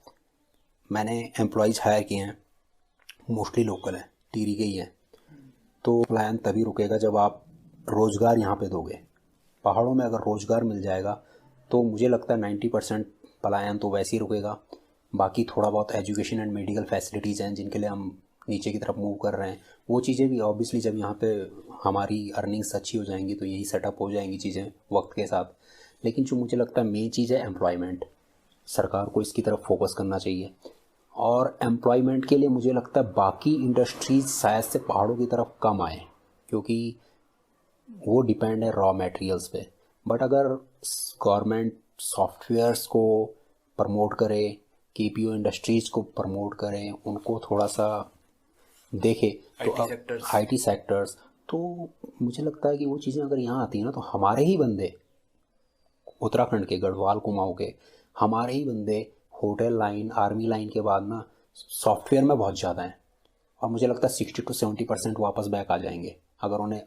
मैंने एम्प्लॉयज़ हायर किए हैं, मोस्टली लोकल हैं, टिहरी के ही हैं। तो प्लान तभी रुकेगा जब आप रोज़गार यहाँ पे दोगे। पहाड़ों में अगर रोज़गार मिल जाएगा तो मुझे लगता है 90% पलायन तो वैसे ही रुकेगा। बाकी थोड़ा बहुत एजुकेशन एंड मेडिकल फैसिलिटीज़ हैं जिनके लिए हम नीचे की तरफ मूव कर रहे हैं, वो चीज़ें भी ऑब्वियसली जब यहाँ पे हमारी अर्निंग्स अच्छी हो जाएंगी तो यही सेटअप हो जाएंगी चीज़ें वक्त के साथ। लेकिन जो मुझे लगता है मेन चीज़ है एम्प्लॉयमेंट, सरकार को इसकी तरफ फोकस करना चाहिए। और एम्प्लॉयमेंट के लिए मुझे लगता है बाकी इंडस्ट्रीज शायद से पहाड़ों की तरफ कम आए, क्योंकि वो डिपेंड है रॉ मटेरियल्स पे। बट अगर गवर्नमेंट सॉफ्टवेयर्स को प्रमोट करे, केपीओ इंडस्ट्रीज़ को प्रमोट करें, उनको थोड़ा सा देखे तो आईटी सेक्टर्स, तो मुझे लगता है कि वो चीज़ें अगर यहाँ आती हैं ना तो हमारे ही बंदे, उत्तराखंड के गढ़वाल कुमाऊँ के हमारे ही बंदे होटल लाइन, आर्मी लाइन के बाद ना सॉफ्टवेयर में बहुत ज़्यादा हैं। और मुझे लगता है 60 to 70% वापस बैक आ जाएंगे अगर उन्हें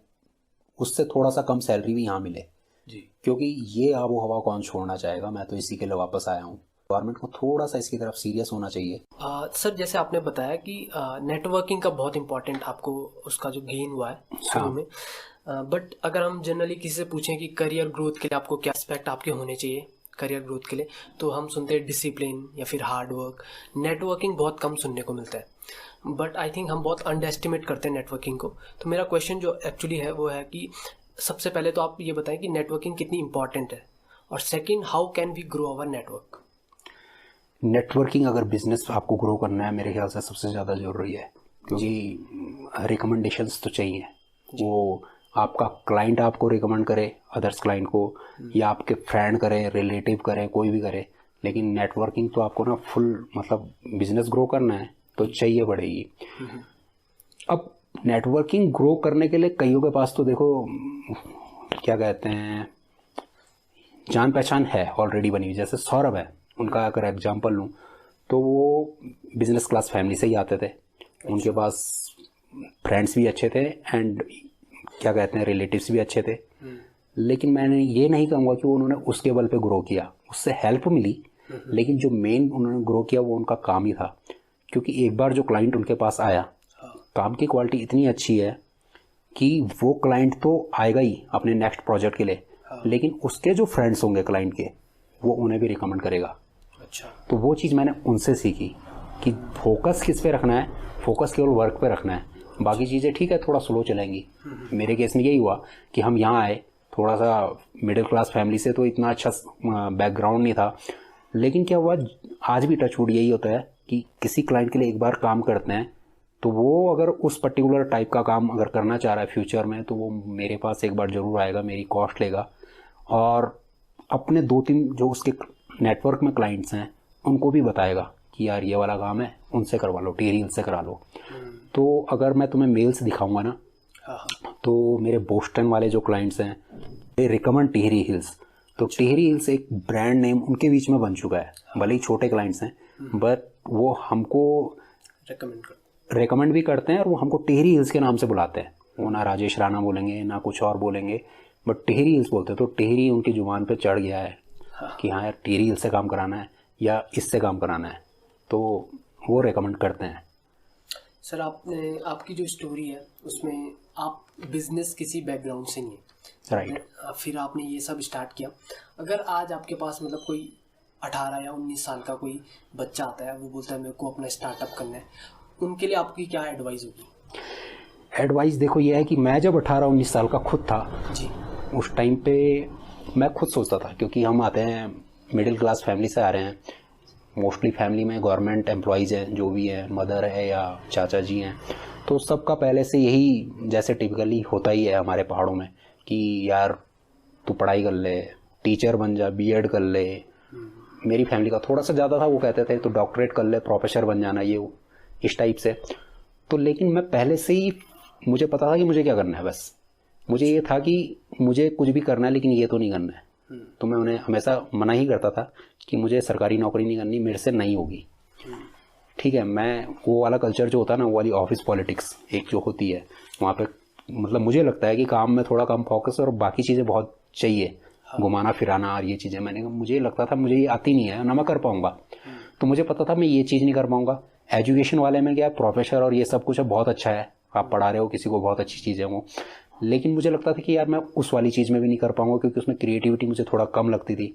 उससे थोड़ा सा कम सैलरी भी यहाँ मिले जी। क्योंकि ये आबो हवा कौन छोड़ना चाहेगा, मैं तो इसी के लिए वापस आया हूँ। गवर्नमेंट को थोड़ा सा इसकी तरफ सीरियस होना चाहिए। सर, जैसे आपने बताया कि नेटवर्किंग का बहुत इंपॉर्टेंट आपको उसका जो गेन हुआ है शुरू में, बट अगर हम जनरली किसी से पूछें कि करियर ग्रोथ के लिए आपको क्या एस्पेक्ट आपके होने चाहिए करियर ग्रोथ के लिए, तो हम सुनते हैं डिसिप्लिन या फिर हार्ड वर्क। नेटवर्किंग बहुत कम सुनने को मिलता है, बट आई थिंक हम बहुत अंडर एस्टिमेट करते हैं नेटवर्किंग को। तो मेरा क्वेश्चन जो एक्चुअली है वो है कि सबसे पहले तो आप ये बताएं कि नेटवर्किंग कितनी इंपॉर्टेंट है, और second, how can we grow our network. Networking अगर बिजनेस आपको ग्रो करना है मेरे ख्याल से सबसे ज़्यादा ज़रूरी है, क्योंकि रिकमेंडेशंस तो चाहिए। वो आपका क्लाइंट आपको रिकमेंड करे अदर्स क्लाइंट को, या आपके फ्रेंड करे, रिलेटिव करे, कोई भी करे, लेकिन नेटवर्किंग तो आपको ना फुल मतलब बिजनेस ग्रो करना है तो चाहिए पड़ेगी। अब नेटवर्किंग ग्रो करने के लिए कईयों के पास तो देखो क्या कहते हैं, जान पहचान है ऑलरेडी बनी हुई। जैसे सौरभ है, उनका अगर एग्जांपल लूँ तो वो बिजनेस क्लास फैमिली से ही आते थे, उनके पास फ्रेंड्स भी अच्छे थे एंड क्या कहते हैं रिलेटिव्स भी अच्छे थे। लेकिन मैंने ये नहीं कहूँगा कि उन्होंने उसके बल पे ग्रो किया, उससे हेल्प मिली, लेकिन जो मेन उन्होंने ग्रो किया वो उनका काम ही था। क्योंकि एक बार जो क्लाइंट उनके पास आया, काम की क्वालिटी इतनी अच्छी है कि वो क्लाइंट तो आएगा ही अपने नेक्स्ट प्रोजेक्ट के लिए, लेकिन उसके जो फ्रेंड्स होंगे क्लाइंट के वो उन्हें भी रिकमेंड करेगा। अच्छा, तो वो चीज़ मैंने उनसे सीखी कि फोकस किस पे रखना है, फोकस केवल वर्क पे रखना है, बाकी चीज़ें ठीक है थोड़ा स्लो चलेंगी। मेरे केस में यही हुआ कि हम यहाँ आए, थोड़ा सा मिडिल क्लास फैमिली से, तो इतना अच्छा बैकग्राउंड नहीं था, लेकिन क्या हुआ आज भी टचवुड यही होता है कि किसी क्लाइंट के लिए एक बार काम करते हैं तो वो अगर उस पर्टिकुलर टाइप का काम अगर करना चाह रहा है फ्यूचर में तो वो मेरे पास एक बार ज़रूर आएगा, मेरी कॉस्ट लेगा, और अपने 2-3 जो उसके नेटवर्क में क्लाइंट्स हैं उनको भी बताएगा कि यार ये वाला काम है, उनसे करवा लो, टिहरी हिल्स से करा लो। तो अगर मैं तुम्हें मेल्स दिखाऊंगा ना तो मेरे बोस्टन वाले जो क्लाइंट्स हैं दे रिकमेंड टिहरी हिल्स। तो टिहरी हिल्स एक ब्रांड नेम उनके बीच में बन चुका है, भले ही छोटे क्लाइंट्स हैं बट वो हमको रेकमेंड भी करते हैं और वो हमको टिहरी हिल्स के नाम से बुलाते हैं। वो ना राजेश राणा बोलेंगे ना कुछ और बोलेंगे, बट टिहरी हिल्स बोलते हैं। तो टिहरी उनकी जुबान पे चढ़ गया है कि हाँ यार टिहरी हिल्स से काम कराना है या इससे काम कराना है, तो वो रेकमेंड करते हैं। सर आपने आपकी जो स्टोरी है उसमें आप बिजनेस किसी बैकग्राउंड से नहीं है, राइट। फिर आपने ये सब स्टार्ट किया। अगर आज आपके पास मतलब कोई 18 या 19 साल का कोई बच्चा आता है, वो बोलता है मेरे को अपना स्टार्टअप करना है, उनके लिए आपकी क्या एडवाइस होगी? एडवाइस देखो ये है कि मैं जब 18-19 साल का खुद था जी, उस टाइम पे मैं खुद सोचता था, क्योंकि हम आते हैं मिडिल क्लास फैमिली से आ रहे हैं, मोस्टली फैमिली में गवर्नमेंट एम्प्लॉयज़ हैं, जो भी है मदर है या चाचा जी हैं, तो सबका पहले से यही जैसे टिपिकली होता ही है हमारे पहाड़ों में कि यार तू पढ़ाई कर ले, टीचर बन जा, बीएड कर ले। मेरी फैमिली का थोड़ा सा ज़्यादा था, वो कहते थे तो डॉक्टरेट कर ले, प्रोफेसर बन जाना, ये इस टाइप से। तो लेकिन मैं पहले से ही मुझे पता था कि मुझे क्या करना है, बस मुझे ये था कि मुझे कुछ भी करना है लेकिन ये तो नहीं करना है। तो मैं उन्हें हमेशा मना ही करता था कि मुझे सरकारी नौकरी नहीं करनी, मेरे से नहीं होगी। ठीक है, मैं वो वाला कल्चर जो होता है ना, वो वाली ऑफिस पॉलिटिक्स एक जो होती है वहाँ पे, मतलब मुझे लगता है कि काम में थोड़ा कम फोकस और बाकी चीज़ें बहुत चाहिए, घुमाना फिराना और ये चीज़ें। मुझे लगता था मुझे ये आती नहीं है ना मैं कर पाऊँगा, तो मुझे पता था मैं ये चीज़ नहीं कर पाऊँगा। एजुकेशन वाले में क्या प्रोफेसर और ये सब कुछ है, बहुत अच्छा है, आप पढ़ा रहे हो किसी को, बहुत अच्छी चीज़ है वो, लेकिन मुझे लगता था कि यार मैं उस वाली चीज़ में भी नहीं कर पाऊँगा, क्योंकि उसमें क्रिएटिविटी मुझे थोड़ा कम लगती थी।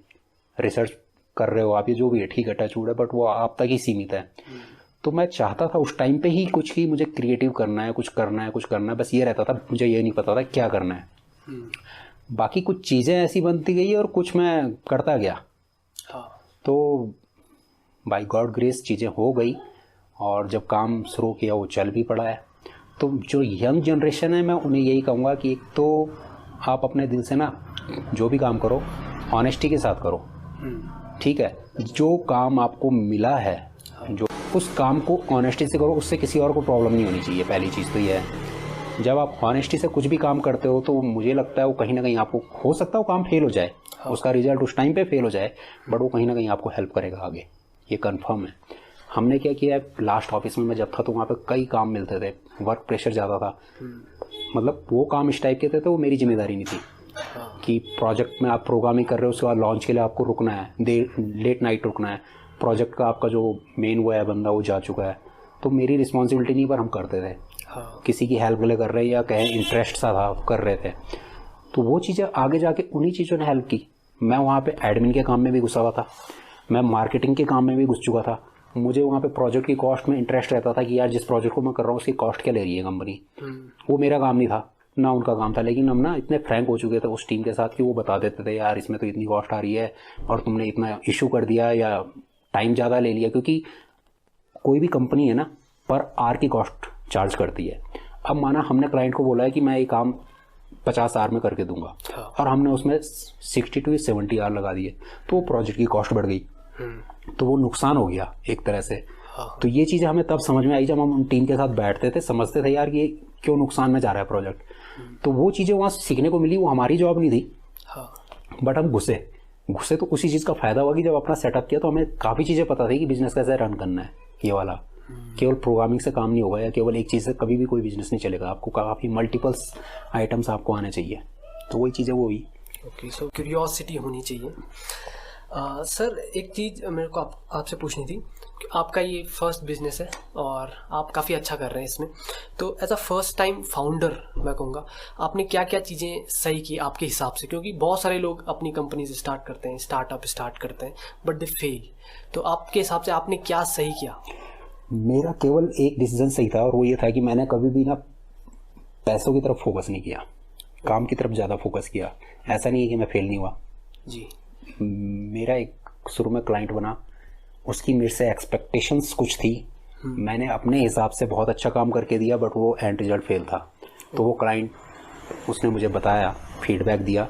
रिसर्च कर रहे हो आप, ये जो भी है ठीक है, टचवुड है, बट वो आप तक ही सीमित है। तो मैं चाहता था उस टाइम पे ही कुछ ही मुझे क्रिएटिव करना है, कुछ करना है, कुछ करना है, बस ये रहता था। मुझे ये नहीं पता था क्या करना है। बाकी कुछ चीज़ें ऐसी बनती गई और कुछ मैं करता गया। तो बाय गॉड ग्रेस चीज़ें हो गई और जब काम शुरू किया वो चल भी पड़ा है। तो जो यंग जनरेशन है मैं उन्हें यही कहूँगा कि एक तो आप अपने दिल से ना जो भी काम करो ऑनेस्टी के साथ करो। ठीक है, जो काम आपको मिला है जो उस काम को ऑनेस्टी से करो, उससे किसी और को प्रॉब्लम नहीं होनी चाहिए। पहली चीज़ तो ये है, जब आप ऑनेस्टी से कुछ भी काम करते हो तो मुझे लगता है वो कहीं ना कहीं आपको, हो सकता है वो काम फेल हो जाए, उसका रिजल्ट उस टाइम पे फेल हो जाए, बट वो कहीं ना कहीं आपको हेल्प करेगा आगे, ये कंफर्म है। हमने क्या किया है, लास्ट ऑफिस में मैं जब था तो वहाँ पे कई काम मिलते थे, वर्क प्रेशर ज़्यादा था, मतलब वो काम इस टाइप के थे तो वो मेरी जिम्मेदारी नहीं थी कि प्रोजेक्ट में आप प्रोग्रामिंग कर रहे हो, उसके बाद लॉन्च के लिए आपको रुकना है, लेट नाइट रुकना है, प्रोजेक्ट का आपका जो मेन वो है बंदा वो जा चुका है, तो मेरी रिस्पॉन्सिबिलिटी नहीं, पर हम करते थे। किसी की हेल्प के लिए कर रहे हैं या कहें इंटरेस्ट सा था कर रहे थे, तो वो चीज़ें आगे जाके उन्हीं चीज़ों ने हेल्प की। मैं वहाँ पे एडमिन के काम में भी घुसा हुआ था, मैं मार्केटिंग के काम में भी घुस चुका था, मुझे वहाँ पे प्रोजेक्ट की कॉस्ट में इंटरेस्ट रहता था कि यार जिस प्रोजेक्ट को मैं कर रहा हूँ उसकी कॉस्ट क्या ले रही है कंपनी। वो मेरा काम नहीं था ना उनका काम था, लेकिन हम ना इतने फ्रैंक हो चुके थे उस टीम के साथ कि वो बता देते थे यार इसमें तो इतनी कॉस्ट आ रही है और तुमने इतना इशू कर दिया या टाइम ज़्यादा ले लिया, क्योंकि कोई भी कंपनी है ना पर आर की कॉस्ट चार्ज करती है। अब माना हमने क्लाइंट को बोला है कि मैं ये काम 50 आर में करके दूंगा और हमने उसमें 60 to 70 आर लगा दिए, तो वो प्रोजेक्ट की कॉस्ट बढ़ गई, तो वो नुकसान हो गया एक तरह से। तो ये चीज़ें हमें तब समझ में आई जब हम टीम के साथ बैठते थे, समझते थे यार ये क्यों नुकसान में जा रहा है प्रोजेक्ट। तो वो चीज़ें वहाँ सीखने को मिली, वो हमारी जॉब नहीं थी, बट हम घुसे तो उसी चीज़ का फायदा हुआ कि जब अपना सेटअप किया तो हमें काफ़ी चीज़ें पता थी कि बिजनेस कैसे रन करना है। ये वाला केवल प्रोग्रामिंग से काम नहीं होगा या केवल एक चीज़ से कभी भी कोई बिजनेस नहीं चलेगा, आपको काफ़ी मल्टीपल्स आइटम्स आपको आने चाहिए, तो वही चीज़ें वो हुई। ओके, सो क्यूरियोसिटी होनी चाहिए। सर एक चीज़ मेरे को आपसे पूछनी थी कि आपका ये फर्स्ट बिजनेस है और आप काफ़ी अच्छा कर रहे हैं इसमें, तो as a first time founder मैं कहूँगा आपने क्या क्या चीज़ें सही की आपके हिसाब से, क्योंकि बहुत सारे लोग अपनी कंपनी से स्टार्ट करते हैं, स्टार्टअप स्टार्ट करते हैं, बट दे फेल। तो आपके हिसाब से आपने क्या सही किया? मेरा केवल एक डिसीजन सही था और वो ये था कि मैंने कभी भी ना पैसों की तरफ फोकस नहीं किया, काम की तरफ ज़्यादा फोकस किया। ऐसा नहीं है कि मैं फेल नहीं हुआ जी। मेरा एक शुरू में क्लाइंट बना, उसकी मेरे से एक्सपेक्टेशंस कुछ थी, मैंने अपने हिसाब से बहुत अच्छा काम करके दिया, बट वो एंड रिजल्ट फेल था। तो वो क्लाइंट उसने मुझे बताया, फीडबैक दिया,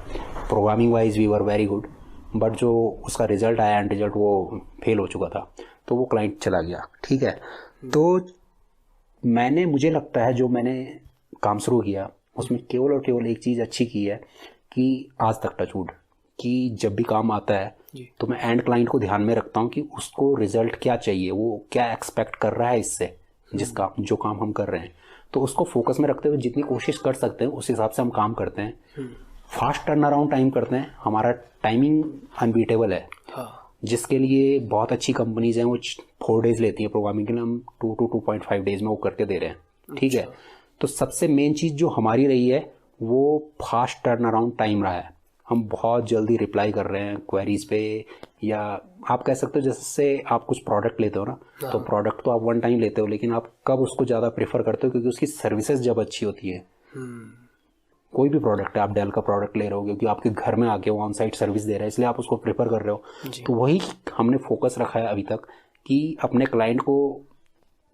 programming wise we were very good, but जो उसका रिजल्ट आया एंड रिजल्ट वो फेल हो चुका था, तो वो क्लाइंट चला गया। ठीक है, तो मुझे लगता है जो मैंने काम शुरू किया उसमें केवल और केवल एक चीज़ अच्छी की है कि आज तक टचवुड कि जब भी काम आता है तो मैं एंड क्लाइंट को ध्यान में रखता हूँ कि उसको रिजल्ट क्या चाहिए, वो क्या एक्सपेक्ट कर रहा है इससे, जिसका जो काम हम कर रहे हैं, तो उसको फोकस में रखते हुए जितनी कोशिश कर सकते हैं उस हिसाब से हम काम करते हैं। फास्ट टर्न अराउंड टाइम करते हैं, हमारा टाइमिंग अनबीटेबल है। जिसके लिए बहुत अच्छी कंपनीज हैं वो 4 डेज लेती हैं प्रोग्रामिंग के लिए, हम 2 to 2.5 डेज में वो करके दे रहे हैं। ठीक है, तो सबसे मेन चीज़ जो हमारी रही है वो फास्ट टर्न अराउंड टाइम रहा है। हम बहुत जल्दी रिप्लाई कर रहे हैं क्वेरीज पे, या आप कह सकते हो जैसे आप कुछ प्रोडक्ट लेते हो ना, तो प्रोडक्ट तो आप 1 टाइम लेते हो, लेकिन आप कब उसको ज़्यादा प्रेफर करते हो, क्योंकि उसकी सर्विसेज जब अच्छी होती है। कोई भी प्रोडक्ट है, आप डेल का प्रोडक्ट ले रहे हो क्योंकि आपके घर में आके वो ऑन साइट सर्विस दे रहा है, इसलिए आप उसको प्रेफर कर रहे हो। तो वही हमने फोकस रखा है अभी तक कि अपने क्लाइंट को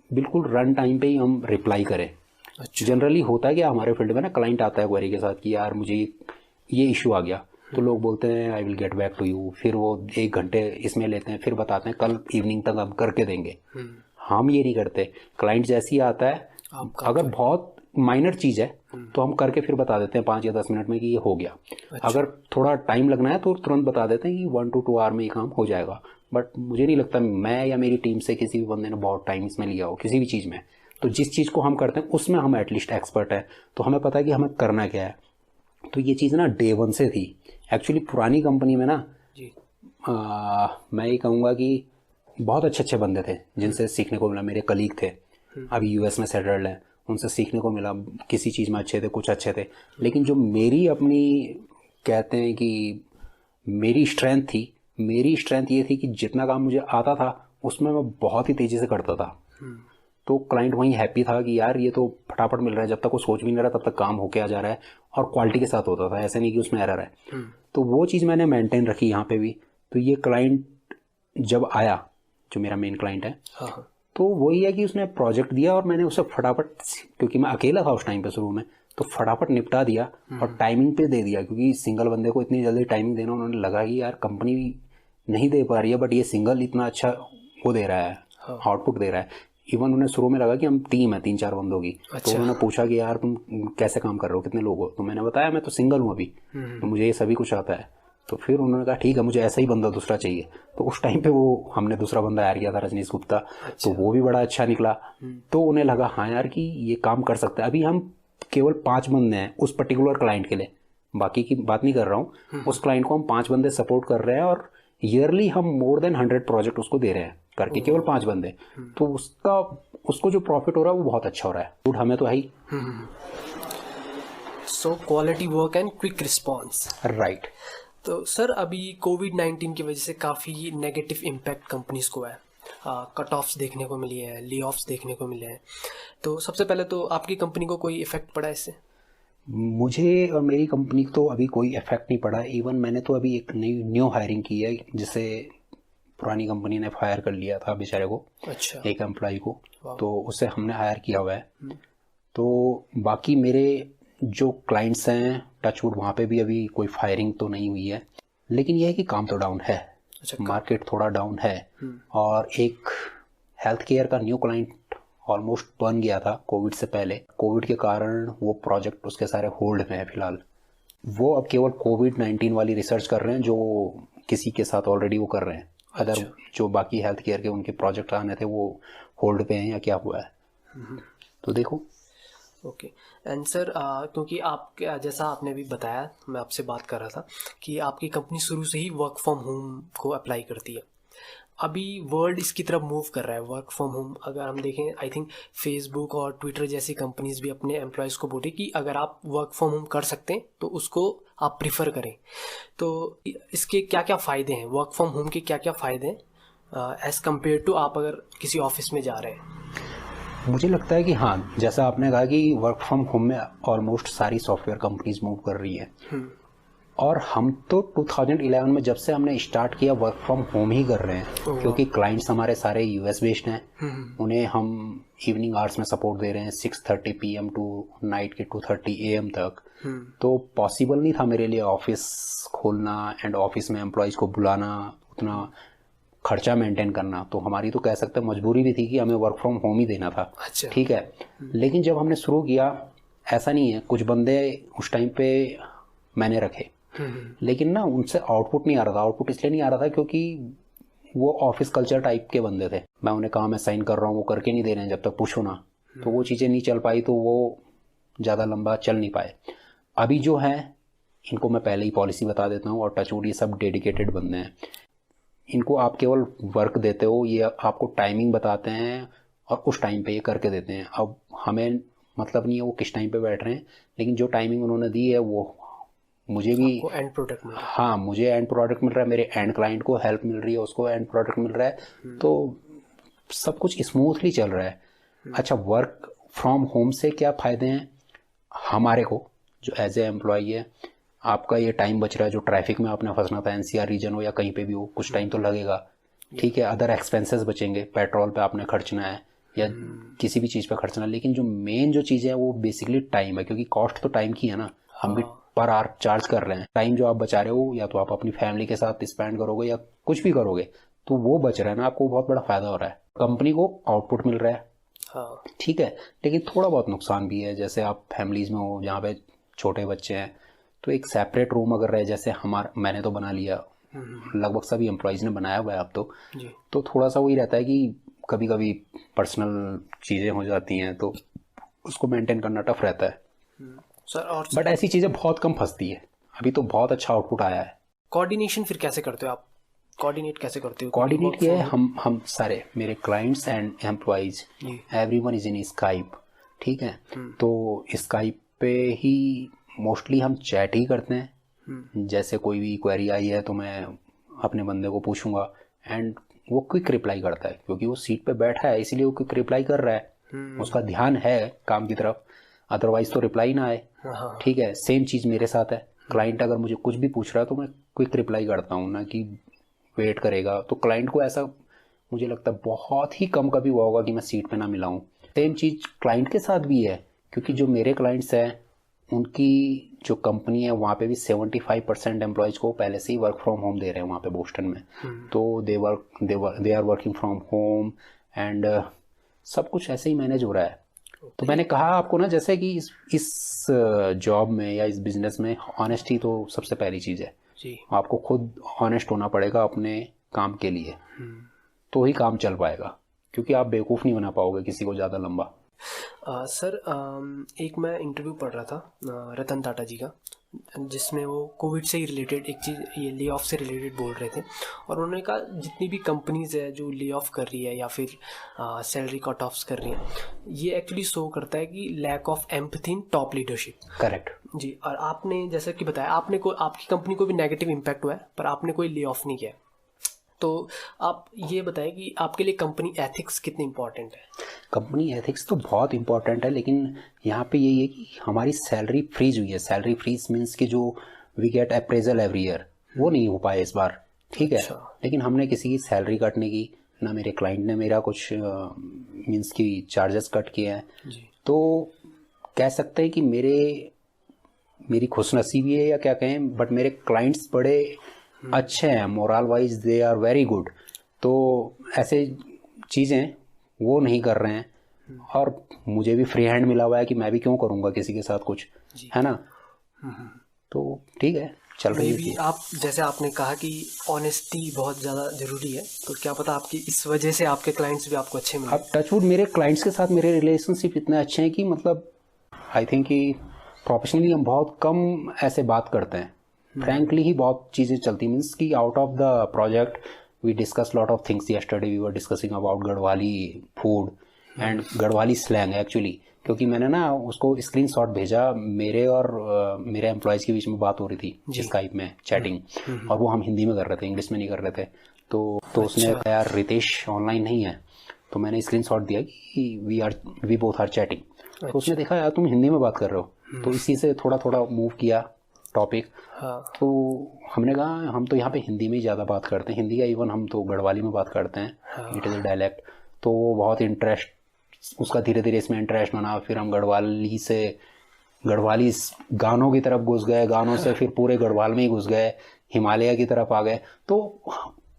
बिल्कुल रन टाइम पे ही हम रिप्लाई करें। जनरली होता है कि हमारे फील्ड में ना क्लाइंट आता है क्वेरी के साथ कि यार मुझे ये इशू आ गया, तो लोग बोलते हैं I will get back to you, फिर वो 1 घंटे इसमें लेते हैं, फिर बताते हैं कल इवनिंग तक हम करके देंगे। हम ये नहीं करते, क्लाइंट जैसे ही आता है, अगर बहुत माइनर चीज़ है तो हम करके फिर बता देते हैं 5 या 10 मिनट में कि ये हो गया। अगर थोड़ा टाइम लगना है तो तुरंत बता देते हैं कि 1 to 2 आवर में ये काम हो जाएगा। बट मुझे नहीं लगता मैं या मेरी टीम से किसी भी बंदे ने बहुत टाइम इसमें लिया हो किसी भी चीज़ में। तो जिस चीज़ को हम करते हैं उसमें हम एटलीस्ट एक्सपर्ट है, तो हमें पता है कि हमें करना क्या है। तो ये चीज़ ना डे 1 से थी एक्चुअली पुरानी कंपनी में ना। मैं ये कहूँगा कि बहुत अच्छे अच्छे बंदे थे जिनसे सीखने को मिला। मेरे कलीग थे, अभी यूएस में सेटल्ड हैं, उनसे सीखने को मिला। किसी चीज़ में अच्छे थे, कुछ अच्छे थे, लेकिन जो मेरी अपनी कहते हैं कि मेरी स्ट्रेंथ ये थी कि जितना काम मुझे आता था उसमें मैं बहुत ही तेज़ी से करता था। तो क्लाइंट वहीं हैप्पी था कि यार ये तो फटाफट मिल रहा है, जब तक वो सोच भी नहीं रहा तब तक काम होके आ जा रहा है, और क्वालिटी के साथ होता था, ऐसा नहीं कि उसमें एरर है। तो वो चीज़ मैंने मेंटेन रखी यहाँ पे भी। तो ये क्लाइंट जब आया, जो मेरा मेन क्लाइंट है, तो वही है कि उसने प्रोजेक्ट दिया और मैंने उसे फटाफट, क्योंकि मैं अकेला था उस टाइम पे शुरू में, तो फटाफट निपटा दिया और टाइमिंग पे दे दिया। क्योंकि सिंगल बंदे को इतनी जल्दी टाइमिंग देना, उन्होंने लगा कि यार कंपनी नहीं दे पा रही है, बट ये सिंगल इतना अच्छा वो दे रहा है, आउटपुट दे रहा है। इवन उन्हें शुरू में लगा कि हम टीम है 3-4 बंदों की। तो उन्होंने पूछा कि यार तुम कैसे काम कर रहे हो, कितने लोग हो? तो मैंने बताया मैं तो सिंगल हूँ अभी, तो मुझे ये सभी कुछ आता है। तो फिर उन्होंने कहा ठीक है, मुझे ऐसा ही बंदा दूसरा चाहिए। तो उस टाइम पे वो हमने दूसरा बंदा हायर किया था, रजनीश गुप्ता। तो वो भी बड़ा अच्छा निकला। तो उन्हें लगा हाँ यार कि ये काम कर सकता है। अभी हम केवल 5 बंदे हैं उस पर्टिकुलर क्लाइंट के लिए, बाकी की बात नहीं कर रहा हूँ। उस क्लाइंट को हम 5 बंदे सपोर्ट कर रहे हैं और ईयरली हम मोर देन 100 प्रोजेक्ट उसको दे रहे हैं करके, केवल 5 बंदे। तो उसको जो प्रॉफिट हो रहा है वो बहुत अच्छा हो रहा है। गुड हमें तो है ही। So quality work and quick response, right. तो सर अभी कोविड-19 की वजह से काफ़ी नेगेटिव इम्पैक्ट कंपनीज को है। कट ऑफ्स देखने को मिली है, ली ऑफ्स देखने को मिले हैं। तो सबसे पहले तो आपकी कंपनी को कोई इफेक्ट पड़ा इससे? मुझे और मेरी कंपनी को तो अभी कोई इफेक्ट नहीं पड़ा। इवन मैंने तो अभी एक न्यू हायरिंग की है, जिसे पुरानी कंपनी ने फायर कर लिया था बेचारे को। अच्छा। एक एम्प्लॉय को, तो उसे हमने हायर किया हुआ है। तो बाकी मेरे जो क्लाइंट्स हैं टचवुड, वहाँ पे भी अभी कोई फायरिंग तो नहीं हुई है, लेकिन यह है कि काम तो डाउन है। अच्छा, मार्केट थोड़ा डाउन है। और एक हेल्थ केयर का न्यू क्लाइंट ऑलमोस्ट बन गया था कोविड से पहले। कोविड के कारण वो प्रोजेक्ट उसके सारे होल्ड में है फिलहाल। वो अब केवल कोविड-19 वाली रिसर्च कर रहे हैं जो किसी के साथ ऑलरेडी वो कर रहे हैं। अदर जो बाकी हेल्थ केयर के उनके प्रोजेक्ट आने थे वो होल्ड पे हैं या क्या हुआ है, तो देखो। ओके। एंड सर क्योंकि आप जैसा आपने भी बताया, मैं आपसे बात कर रहा था कि आपकी कंपनी शुरू से ही वर्क फ्रॉम होम को अप्लाई करती है। अभी वर्ल्ड इसकी तरफ मूव कर रहा है, वर्क फ्रॉम होम। अगर हम देखें, आई थिंक फेसबुक और ट्विटर जैसी कंपनीज भी अपने एम्प्लॉयज़ को बोले कि अगर आप वर्क फ्रॉम होम कर सकते हैं तो उसको आप प्रिफर करें। तो इसके क्या क्या फ़ायदे हैं, वर्क फ्रॉम होम के क्या क्या फ़ायदे हैं एज़ कम्पेयर टू आप अगर किसी ऑफिस में जा रहे हैं? मुझे लगता है कि हाँ, जैसा आपने कहा कि वर्क फ्रॉम होम में ऑलमोस्ट सारी सॉफ्टवेयर कंपनीज मूव कर रही है। और हम तो 2011 में जब से हमने स्टार्ट किया वर्क फ्रॉम होम ही कर रहे हैं, क्योंकि क्लाइंट्स हमारे सारे यूएस बेस्ड हैं। उन्हें हम इवनिंग आवर्स में सपोर्ट दे रहे हैं 6:30 PM टू नाइट के 2:30 AM तक। तो पॉसिबल नहीं था मेरे लिए ऑफिस खोलना एंड ऑफिस में एम्प्लॉयज़ को बुलाना, उतना खर्चा मेंटेन करना। तो हमारी तो कह सकते हैं मजबूरी भी थी कि हमें वर्क फ्रॉम होम ही देना था। अच्छा। ठीक है। लेकिन जब हमने शुरू किया, ऐसा नहीं है, कुछ बंदे उस टाइम पे मैंने रखे, लेकिन ना उनसे आउटपुट नहीं आ रहा था। आउटपुट इसलिए नहीं आ रहा था क्योंकि वो ऑफिस कल्चर टाइप के बंदे थे। मैं उन्हें कहा मैं साइन कर रहा हूँ, वो करके नहीं दे रहे हैं जब तक पूछो ना। तो वो चीज़ें नहीं चल पाई, तो वो ज़्यादा लंबा चल नहीं पाए। अभी जो है इनको मैं पहले ही पॉलिसी बता देता हूँ, और टचवुड ये सब डेडिकेटेड बंदे हैं। इनको आप केवल वर्क देते हो, ये आपको टाइमिंग बताते हैं और उस टाइम पे ये करके देते हैं। अब हमें मतलब नहीं है वो किस टाइम पे बैठ रहे हैं, लेकिन जो टाइमिंग उन्होंने दी है वो मुझे भी एंड प्रोडक्ट मिल रहा है। हाँ, मुझे एंड प्रोडक्ट मिल रहा है, मेरे एंड क्लाइंट को हेल्प मिल रही है, उसको एंड प्रोडक्ट मिल रहा है, तो सब कुछ स्मूथली चल रहा है। अच्छा, वर्क फ्रॉम होम से क्या फ़ायदे हैं हमारे को जो एज ए एम्प्लॉई है? आपका ये टाइम बच रहा है, जो ट्रैफिक में आपने फंसना था, एनसीआर रीजन हो या कहीं पे भी हो, कुछ टाइम तो लगेगा, ठीक है। अदर एक्सपेंसेस बचेंगे, पेट्रोल पे आपने खर्चना है या किसी भी चीज़ पे खर्चना है, लेकिन जो मेन जो चीज़ है वो बेसिकली टाइम है, क्योंकि कॉस्ट तो टाइम की है ना, हम भी पर आवर चार्ज कर रहे हैं। टाइम जो आप बचा रहे हो, या तो आप अपनी फैमिली के साथ स्पेंड करोगे या कुछ भी करोगे, तो वो बच रहा है ना, आपको बहुत बड़ा फायदा हो रहा है। कंपनी को आउटपुट मिल रहा है, हाँ ठीक है, लेकिन थोड़ा बहुत नुकसान भी है। जैसे आप फैमिलीज में हो जहाँ पे छोटे बच्चे हैं, तो एक सेपरेट रूम अगर रहे, जैसे मैंने तो बना लिया, लगभग सभी एम्प्लॉयज़ ने बनाया हुआ है अब जी। तो थोड़ा सा वही रहता है कि कभी कभी पर्सनल चीज़ें हो जाती हैं, तो उसको मेंटेन करना टफ रहता है। सर और बट ऐसी चीज़ें बहुत कम फंसती है। अभी तो बहुत अच्छा आउटपुट आया है। कोऑर्डिनेशन फिर कैसे करते हो आप? कोऑर्डिनेट कैसे करते हो? कोऑर्डिनेट किया है हम सारे, मेरे clients and employees, everyone is in Skype, ठीक है। तो स्काइप पे ही मोस्टली हम चैट ही करते हैं। जैसे कोई भी क्वेरी आई है तो मैं अपने बंदे को पूछूंगा, एंड वो क्विक रिप्लाई करता है, क्योंकि वो सीट पे बैठा है इसलिए वो क्विक रिप्लाई कर रहा है, उसका ध्यान है काम की तरफ, अदरवाइज तो रिप्लाई ना आए, ठीक है। सेम चीज़ मेरे साथ है, क्लाइंट अगर मुझे कुछ भी पूछ रहा है तो मैं क्विक रिप्लाई करता हूँ, ना कि वेट करेगा। तो क्लाइंट को ऐसा मुझे लगता है बहुत ही कम कभी हुआ होगा कि मैं सीट पे ना मिला हूँ। सेम चीज़ क्लाइंट के साथ भी है, क्योंकि जो मेरे क्लाइंट्स हैं उनकी जो कंपनी है वहाँ पे भी 75% एम्प्लॉयज़ को पहले से ही वर्क फ्रॉम होम दे रहे हैं वहाँ पे बोस्टन में। तो they are working from home, and सब कुछ ऐसे ही मैनेज हो रहा है। तो मैंने कहा आपको ना, जैसे कि इस जॉब में या इस बिजनेस में ऑनेस्टी तो सबसे पहली चीज़ है जी। आपको खुद ऑनेस्ट होना पड़ेगा अपने काम के लिए, तो ही काम चल पाएगा, क्योंकि आप बेवकूफ़ नहीं बना पाओगे किसी को ज़्यादा लंबा। सर एक मैं इंटरव्यू पढ़ रहा था रतन टाटा जी का, जिसमें वो कोविड से ही रिलेटेड एक चीज़, ये ले ऑफ से रिलेटेड बोल रहे थे, और उन्होंने कहा जितनी भी कंपनीज है जो ले ऑफ कर रही है या फिर सैलरी कट ऑफ्स कर रही है, ये एक्चुअली शो करता है कि lack of empathy in top leadership. Correct ji. और आपने जैसा कि बताया, आपकी कंपनी को भी नेगेटिव इम्पैक्ट हुआ है, पर आपने कोई ले ऑफ नहीं किया। तो आप ये बताएं कि आपके लिए कंपनी एथिक्स कितनी इम्पोर्टेंट है? कंपनी एथिक्स तो बहुत इंपॉर्टेंट है, लेकिन यहाँ पे यही है कि हमारी सैलरी फ्रीज हुई है। सैलरी फ्रीज मीन्स कि जो we get appraisal every year, वो नहीं हो पाया इस बार, ठीक है। लेकिन हमने किसी की सैलरी कट नहीं की, ना मेरे क्लाइंट ने मेरा कुछ मीन्स की चार्जेस कट किए हैं। तो कह सकते हैं कि मेरी खुशनसीबी है या क्या कहें, बट मेरे क्लाइंट्स बड़े अच्छे हैं, morale wise they are very good. तो ऐसे चीज़ें वो नहीं कर रहे हैं, और मुझे भी फ्री हैंड मिला हुआ है कि मैं भी क्यों करूँगा किसी के साथ कुछ, है ना। तो ठीक है, चल रही है। भी आप जैसे आपने कहा कि ऑनेस्टी बहुत ज़्यादा ज़रूरी है, तो क्या पता आपकी इस वजह से आपके क्लाइंट्स भी आपको अच्छे मिले। अब टचवुड मेरे क्लाइंट्स के साथ मेरे रिलेशनशिप इतने अच्छे हैं कि मतलब आई थिंक कि प्रोफेशनली हम बहुत कम ऐसे बात करते हैं, फ्रैंकली ही बहुत चीज़ें चलती। मीन्स कि out of the project we discuss lot of things. Yesterday we were discussing about Garhwali food and Garhwali slang actually, क्योंकि मैंने ना उसको स्क्रीनशॉट भेजा, मेरे और मेरे एम्प्लॉयज़ के बीच में बात हो रही थी स्काइप में चैटिंग, और वो हम हिंदी में कर रहे थे, इंग्लिश में नहीं कर रहे थे। तो उसने कहा यार रितेश ऑनलाइन नहीं है, तो मैंने स्क्रीनशॉट दिया कि वी बोथ आर चैटिंग। तो उसने देखा यार तुम हिंदी में बात कर रहे हो, तो इसी से थोड़ा थोड़ा मूव किया टॉपिक। तो हमने कहा हम तो यहाँ पे हिंदी में ही ज़्यादा बात करते हैं, हिंदी का इवन हम तो गढ़वाली में बात करते हैं, इट इज़ अ डायलेक्ट। तो वो बहुत इंटरेस्ट, उसका धीरे धीरे इसमें इंटरेस्ट बना। फिर हम गढ़वाली गानों की तरफ घुस गए, गानों से फिर पूरे गढ़वाल में ही घुस गए, हिमालय की तरफ आ गए। तो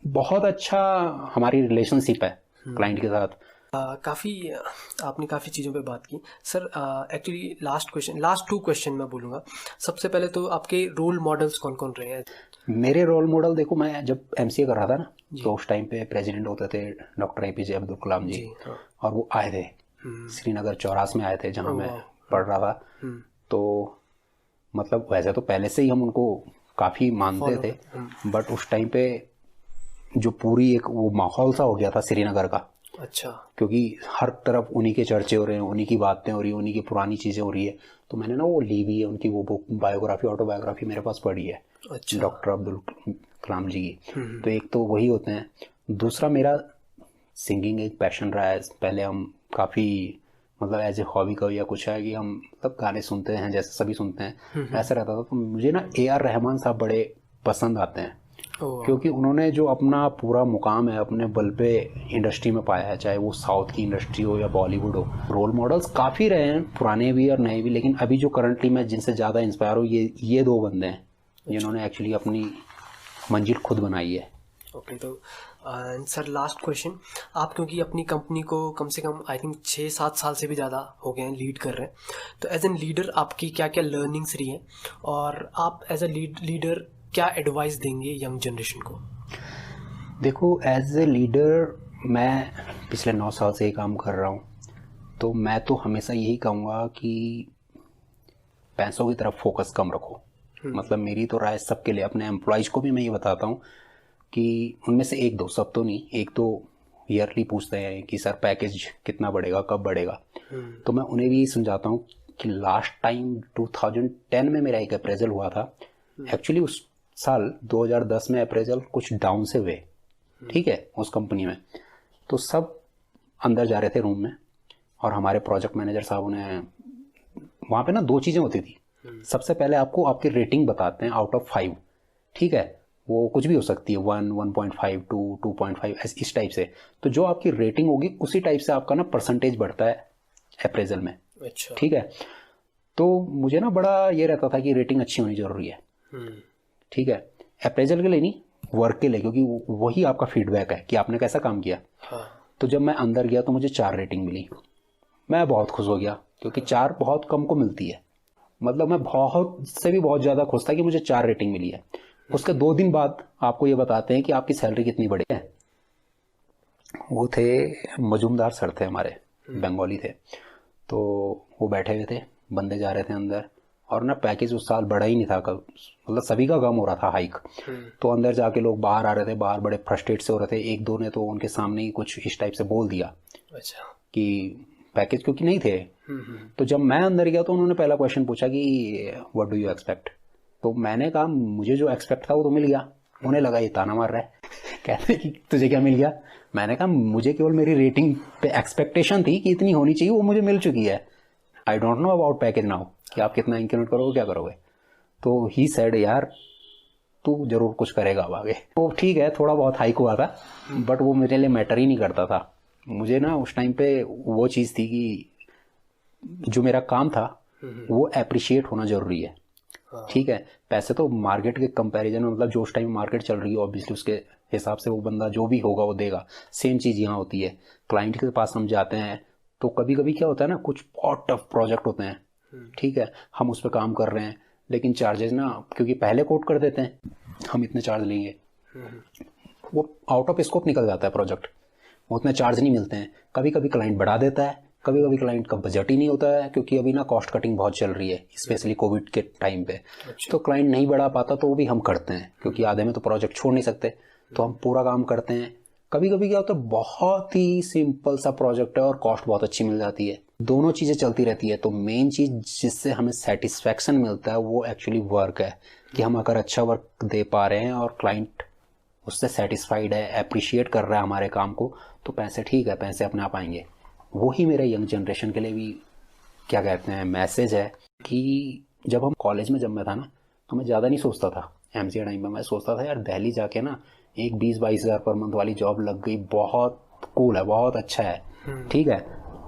बहुत अच्छा हमारी रिलेशनशिप है क्लाइंट के साथ। काफ़ी आपने काफ़ी चीज़ों पे बात की सर। एक्चुअली लास्ट 2 क्वेश्चन मैं बोलूँगा। सबसे पहले तो आपके रोल मॉडल्स कौन कौन रहे हैं? मेरे रोल मॉडल देखो, मैं जब एमसीए कर रहा था ना, तो उस टाइम पे प्रेसिडेंट होते थे डॉक्टर एपीजे अब्दुल कलाम जी। हाँ। और वो आए थे श्रीनगर चौरास में आए थे, जहाँ मैं पढ़ रहा था। तो मतलब वैसे तो पहले से ही हम उनको काफ़ी मानते थे, बट उस टाइम पे जो पूरी एक वो माहौल सा हो गया था श्रीनगर का। अच्छा। क्योंकि हर तरफ उन्हीं के चर्चे हो रहे हैं, उन्हीं की बातें हो रही है, उन्हीं की पुरानी चीज़ें हो रही है। तो मैंने ना वो ली भी है, उनकी वो बुक बायोग्राफी, ऑटोबायोग्राफी मेरे पास पढ़ी है। अच्छा। डॉक्टर अब्दुल कलाम जी की। तो एक तो वही होते हैं, दूसरा मेरा सिंगिंग एक पैशन रहा है। पहले हम काफ़ी मतलब एज ए हॉबी का या कुछ है कि हम मतलब गाने सुनते हैं, जैसे सभी सुनते हैं, ऐसा रहता था। तो मुझे ना AR रहमान साहब बड़े पसंद आते हैं, क्योंकि उन्होंने जो अपना पूरा मुकाम है अपने बल पे इंडस्ट्री में पाया है, चाहे वो साउथ की इंडस्ट्री हो या बॉलीवुड हो। रोल मॉडल्स काफ़ी रहे हैं, पुराने भी और नए भी, लेकिन अभी जो करंटली मैं जिनसे ज़्यादा इंस्पायर हूँ, ये 2 बंदे हैं जिन्होंने एक्चुअली अपनी मंजिल खुद बनाई है। ओके। तो सर लास्ट क्वेश्चन, आप क्योंकि अपनी कंपनी को कम से कम आई थिंक 6-7 साल से भी ज़्यादा हो गए हैं लीड कर रहे हैं, तो एज एन लीडर आपकी क्या क्या लर्निंग्स रही हैं, और आप एज ए लीडर क्या एडवाइस देंगे यंग जनरेशन को? देखो, एज ए लीडर मैं पिछले 9 साल से ही काम कर रहा हूँ, तो मैं तो हमेशा यही कहूँगा कि पैसों की तरफ फोकस कम रखो। मतलब मेरी तो राय सबके लिए, अपने एम्प्लॉयज़ को भी मैं ये बताता हूँ कि उनमें से 1-2, सब तो नहीं, 1-2 ईयरली पूछते हैं कि सर पैकेज कितना बढ़ेगा, कब बढ़ेगा। तो मैं उन्हें भी समझाता हूँ कि लास्ट टाइम 2010 में मेरा एक अप्रेजल हुआ था। एक्चुअली उस साल 2010 में अप्रेजल कुछ डाउन से हुए, ठीक है, उस कंपनी में। तो सब अंदर जा रहे थे रूम में, और हमारे प्रोजेक्ट मैनेजर साहब ने वहाँ पे ना 2 चीज़ें होती थी। सबसे पहले आपको आपकी रेटिंग बताते हैं आउट ऑफ 5, ठीक है, वो कुछ भी हो सकती है, 1, 1.5, 2, 2.5, इस टाइप से। तो जो आपकी रेटिंग होगी उसी टाइप से आपका ना परसेंटेज बढ़ता है अप्रेजल में। अच्छा। ठीक है। तो मुझे ना बड़ा ये रहता था कि रेटिंग अच्छी होनी जरूरी है, ठीक है, अप्रेजल के लिए नहीं, वर्क के लिए, क्योंकि वही आपका फीडबैक है कि आपने कैसा काम किया। हाँ। तो जब मैं अंदर गया तो मुझे 4 रेटिंग मिली। मैं बहुत खुश हो गया, क्योंकि 4 बहुत कम को मिलती है। मतलब मैं बहुत से भी बहुत ज़्यादा खुश था कि मुझे 4 रेटिंग मिली है। उसके 2 दिन बाद आपको ये बताते हैं कि आपकी सैलरी कितनी बढ़ी है। वो थे मजूमदार सर, थे हमारे, बंगाली थे। तो वो बैठे हुए थे, बंदे जा रहे थे अंदर, और ना पैकेज उस साल बढ़ा ही नहीं था, मतलब सभी का कम हो रहा था, हाइक। तो अंदर जाके लोग बाहर आ रहे थे, बाहर बड़े फ्रस्ट्रेट से हो रहे थे। 1-2 ने तो उनके सामने ही कुछ इस टाइप से बोल दिया। अच्छा। कि पैकेज क्योंकि नहीं थे। तो जब मैं अंदर गया तो उन्होंने पहला क्वेश्चन पूछा कि व्हाट डू यू एक्सपेक्ट। तो मैंने कहा मुझे जो एक्सपेक्ट था वो तो मिल गया। उन्हें लगा ये ताना मार रहा है कहते कि तुझे क्या मिल गया। मैंने कहा मुझे केवल मेरी रेटिंग पे एक्सपेक्टेशन थी कि इतनी होनी चाहिए, वो मुझे मिल चुकी है। I don't know about package now, कि आप कितना इंक्रीमेंट करोगे, क्या करोगे। तो ही सेड यार तू जरूर कुछ करेगा अब आगे। तो ठीक है, थोड़ा बहुत हाइक हुआ था, बट वो मेरे लिए मैटर ही नहीं करता था। मुझे ना उस टाइम पे वो चीज़ थी कि जो मेरा काम था वो अप्रिशिएट होना जरूरी है। ठीक है, पैसे तो मार्केट के कंपैरिजन में, मतलब जो उस टाइम मार्केट चल रही है ऑब्वियसली उसके हिसाब से वो बंदा जो भी होगा वो देगा। सेम चीज़ यहाँ होती है। क्लाइंट के पास हम जाते हैं तो कभी कभी क्या होता है ना, कुछ बहुत टफ प्रोजेक्ट होते हैं, ठीक है, हम उस पर काम कर रहे हैं, लेकिन चार्जेस ना क्योंकि पहले कोट कर देते हैं हम इतने चार्ज लेंगे, वो आउट ऑफ स्कोप निकल जाता है प्रोजेक्ट, उतने चार्ज नहीं मिलते हैं। कभी कभी क्लाइंट बढ़ा देता है, कभी कभी क्लाइंट का बजट ही नहीं होता है, क्योंकि अभी ना कॉस्ट कटिंग बहुत चल रही है, स्पेशली कोविड के टाइम पे। तो क्लाइंट नहीं बढ़ा पाता तो वो भी हम करते हैं, क्योंकि आधे में तो प्रोजेक्ट छोड़ नहीं सकते, तो हम पूरा काम करते हैं। कभी कभी क्या होता है, बहुत ही सिंपल सा प्रोजेक्ट है और कॉस्ट बहुत अच्छी मिल जाती है, दोनों चीज़ें चलती रहती है। तो मेन चीज़ जिससे हमें सेटिस्फैक्शन मिलता है वो एक्चुअली वर्क है, कि हम अगर अच्छा वर्क दे पा रहे हैं और क्लाइंट उससे सेटिस्फाइड है, अप्रिशिएट कर रहा है हमारे काम को, तो पैसे ठीक है, पैसे अपने आप आएंगे। वही मेरे यंग जनरेशन के लिए भी क्या कहते हैं मैसेज है, कि जब हम कॉलेज में, जब मैं था ना, तो मैं ज़्यादा नहीं सोचता था। एमसीए टाइम में मैं सोचता था यार दिल्ली जाके ना एक 20-22 हज़ार पर मंथ वाली जॉब लग गई, बहुत कूल है, बहुत अच्छा है, ठीक है।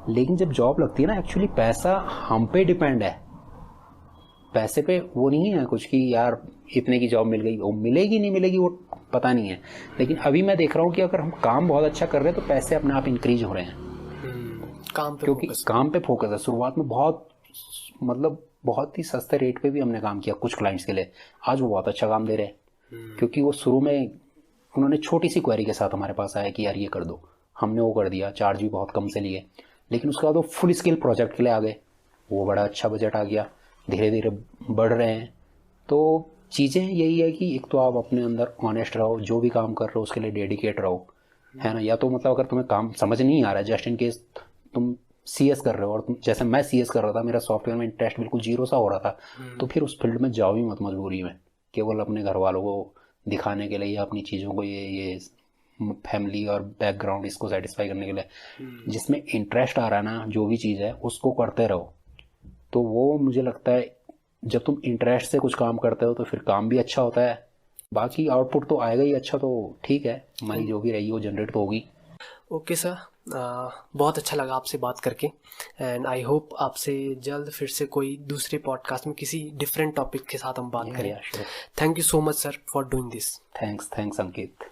लेकिन जब जॉब लगती है ना, एक्चुअली पैसा हम पे डिपेंड है, पैसे पे वो नहीं है कुछ कि यार इतने की जॉब मिल गई, वो मिलेगी नहीं मिलेगी वो पता नहीं है। लेकिन अभी मैं देख रहा हूँ कि अगर हम काम बहुत अच्छा कर रहे हैं तो पैसे अपने आप इंक्रीज हो रहे हैं। काम पे क्योंकि focus। काम पे फोकस है। शुरुआत में बहुत मतलब बहुत ही सस्ते रेट पे भी हमने काम किया कुछ क्लाइंट्स के लिए। आज वो बहुत अच्छा काम दे रहे हैं, क्योंकि वो शुरू में उन्होंने छोटी सी क्वेरी के साथ हमारे पास आया कि यार ये कर दो, हमने वो कर दिया, चार्ज भी बहुत कम से लिए। लेकिन उसके बाद वो फुल स्केल प्रोजेक्ट के लिए आ गए, वो बड़ा अच्छा बजट आ गया, धीरे धीरे बढ़ रहे हैं। तो चीज़ें यही है कि एक तो आप अपने अंदर ऑनेस्ट रहो, जो भी काम कर रहे हो उसके लिए डेडिकेट रहो, है ना। या तो मतलब अगर तुम्हें काम समझ नहीं आ रहा है, जस्ट इन केस तुम CS कर रहे हो और तुम, जैसे मैं CS कर रहा था, मेरा सॉफ्टवेयर में इंटरेस्ट बिल्कुल जीरो सा हो रहा था, तो फिर उस फील्ड में जाओ ही मत मजबूरी में, केवल अपने घर वालों को दिखाने के लिए या अपनी चीज़ों को ये फैमिली और बैकग्राउंड इसको सेटिस्फाई करने के लिए। जिसमें इंटरेस्ट आ रहा है ना, जो भी चीज़ है उसको करते रहो। तो वो मुझे लगता है जब तुम इंटरेस्ट से कुछ काम करते हो तो फिर काम भी अच्छा होता है, बाकी आउटपुट तो आएगा ही अच्छा। तो ठीक है, मनी जो भी रहेगी वो जनरेट तो होगी। ओके सर, बहुत अच्छा लगा आपसे बात करके, एंड आई होप आपसे जल्द फिर से कोई दूसरे पॉडकास्ट में किसी डिफरेंट टॉपिक के साथ हम बात करें। Yeah, sure. Thank you so much sir for doing this. Thanks Ankit.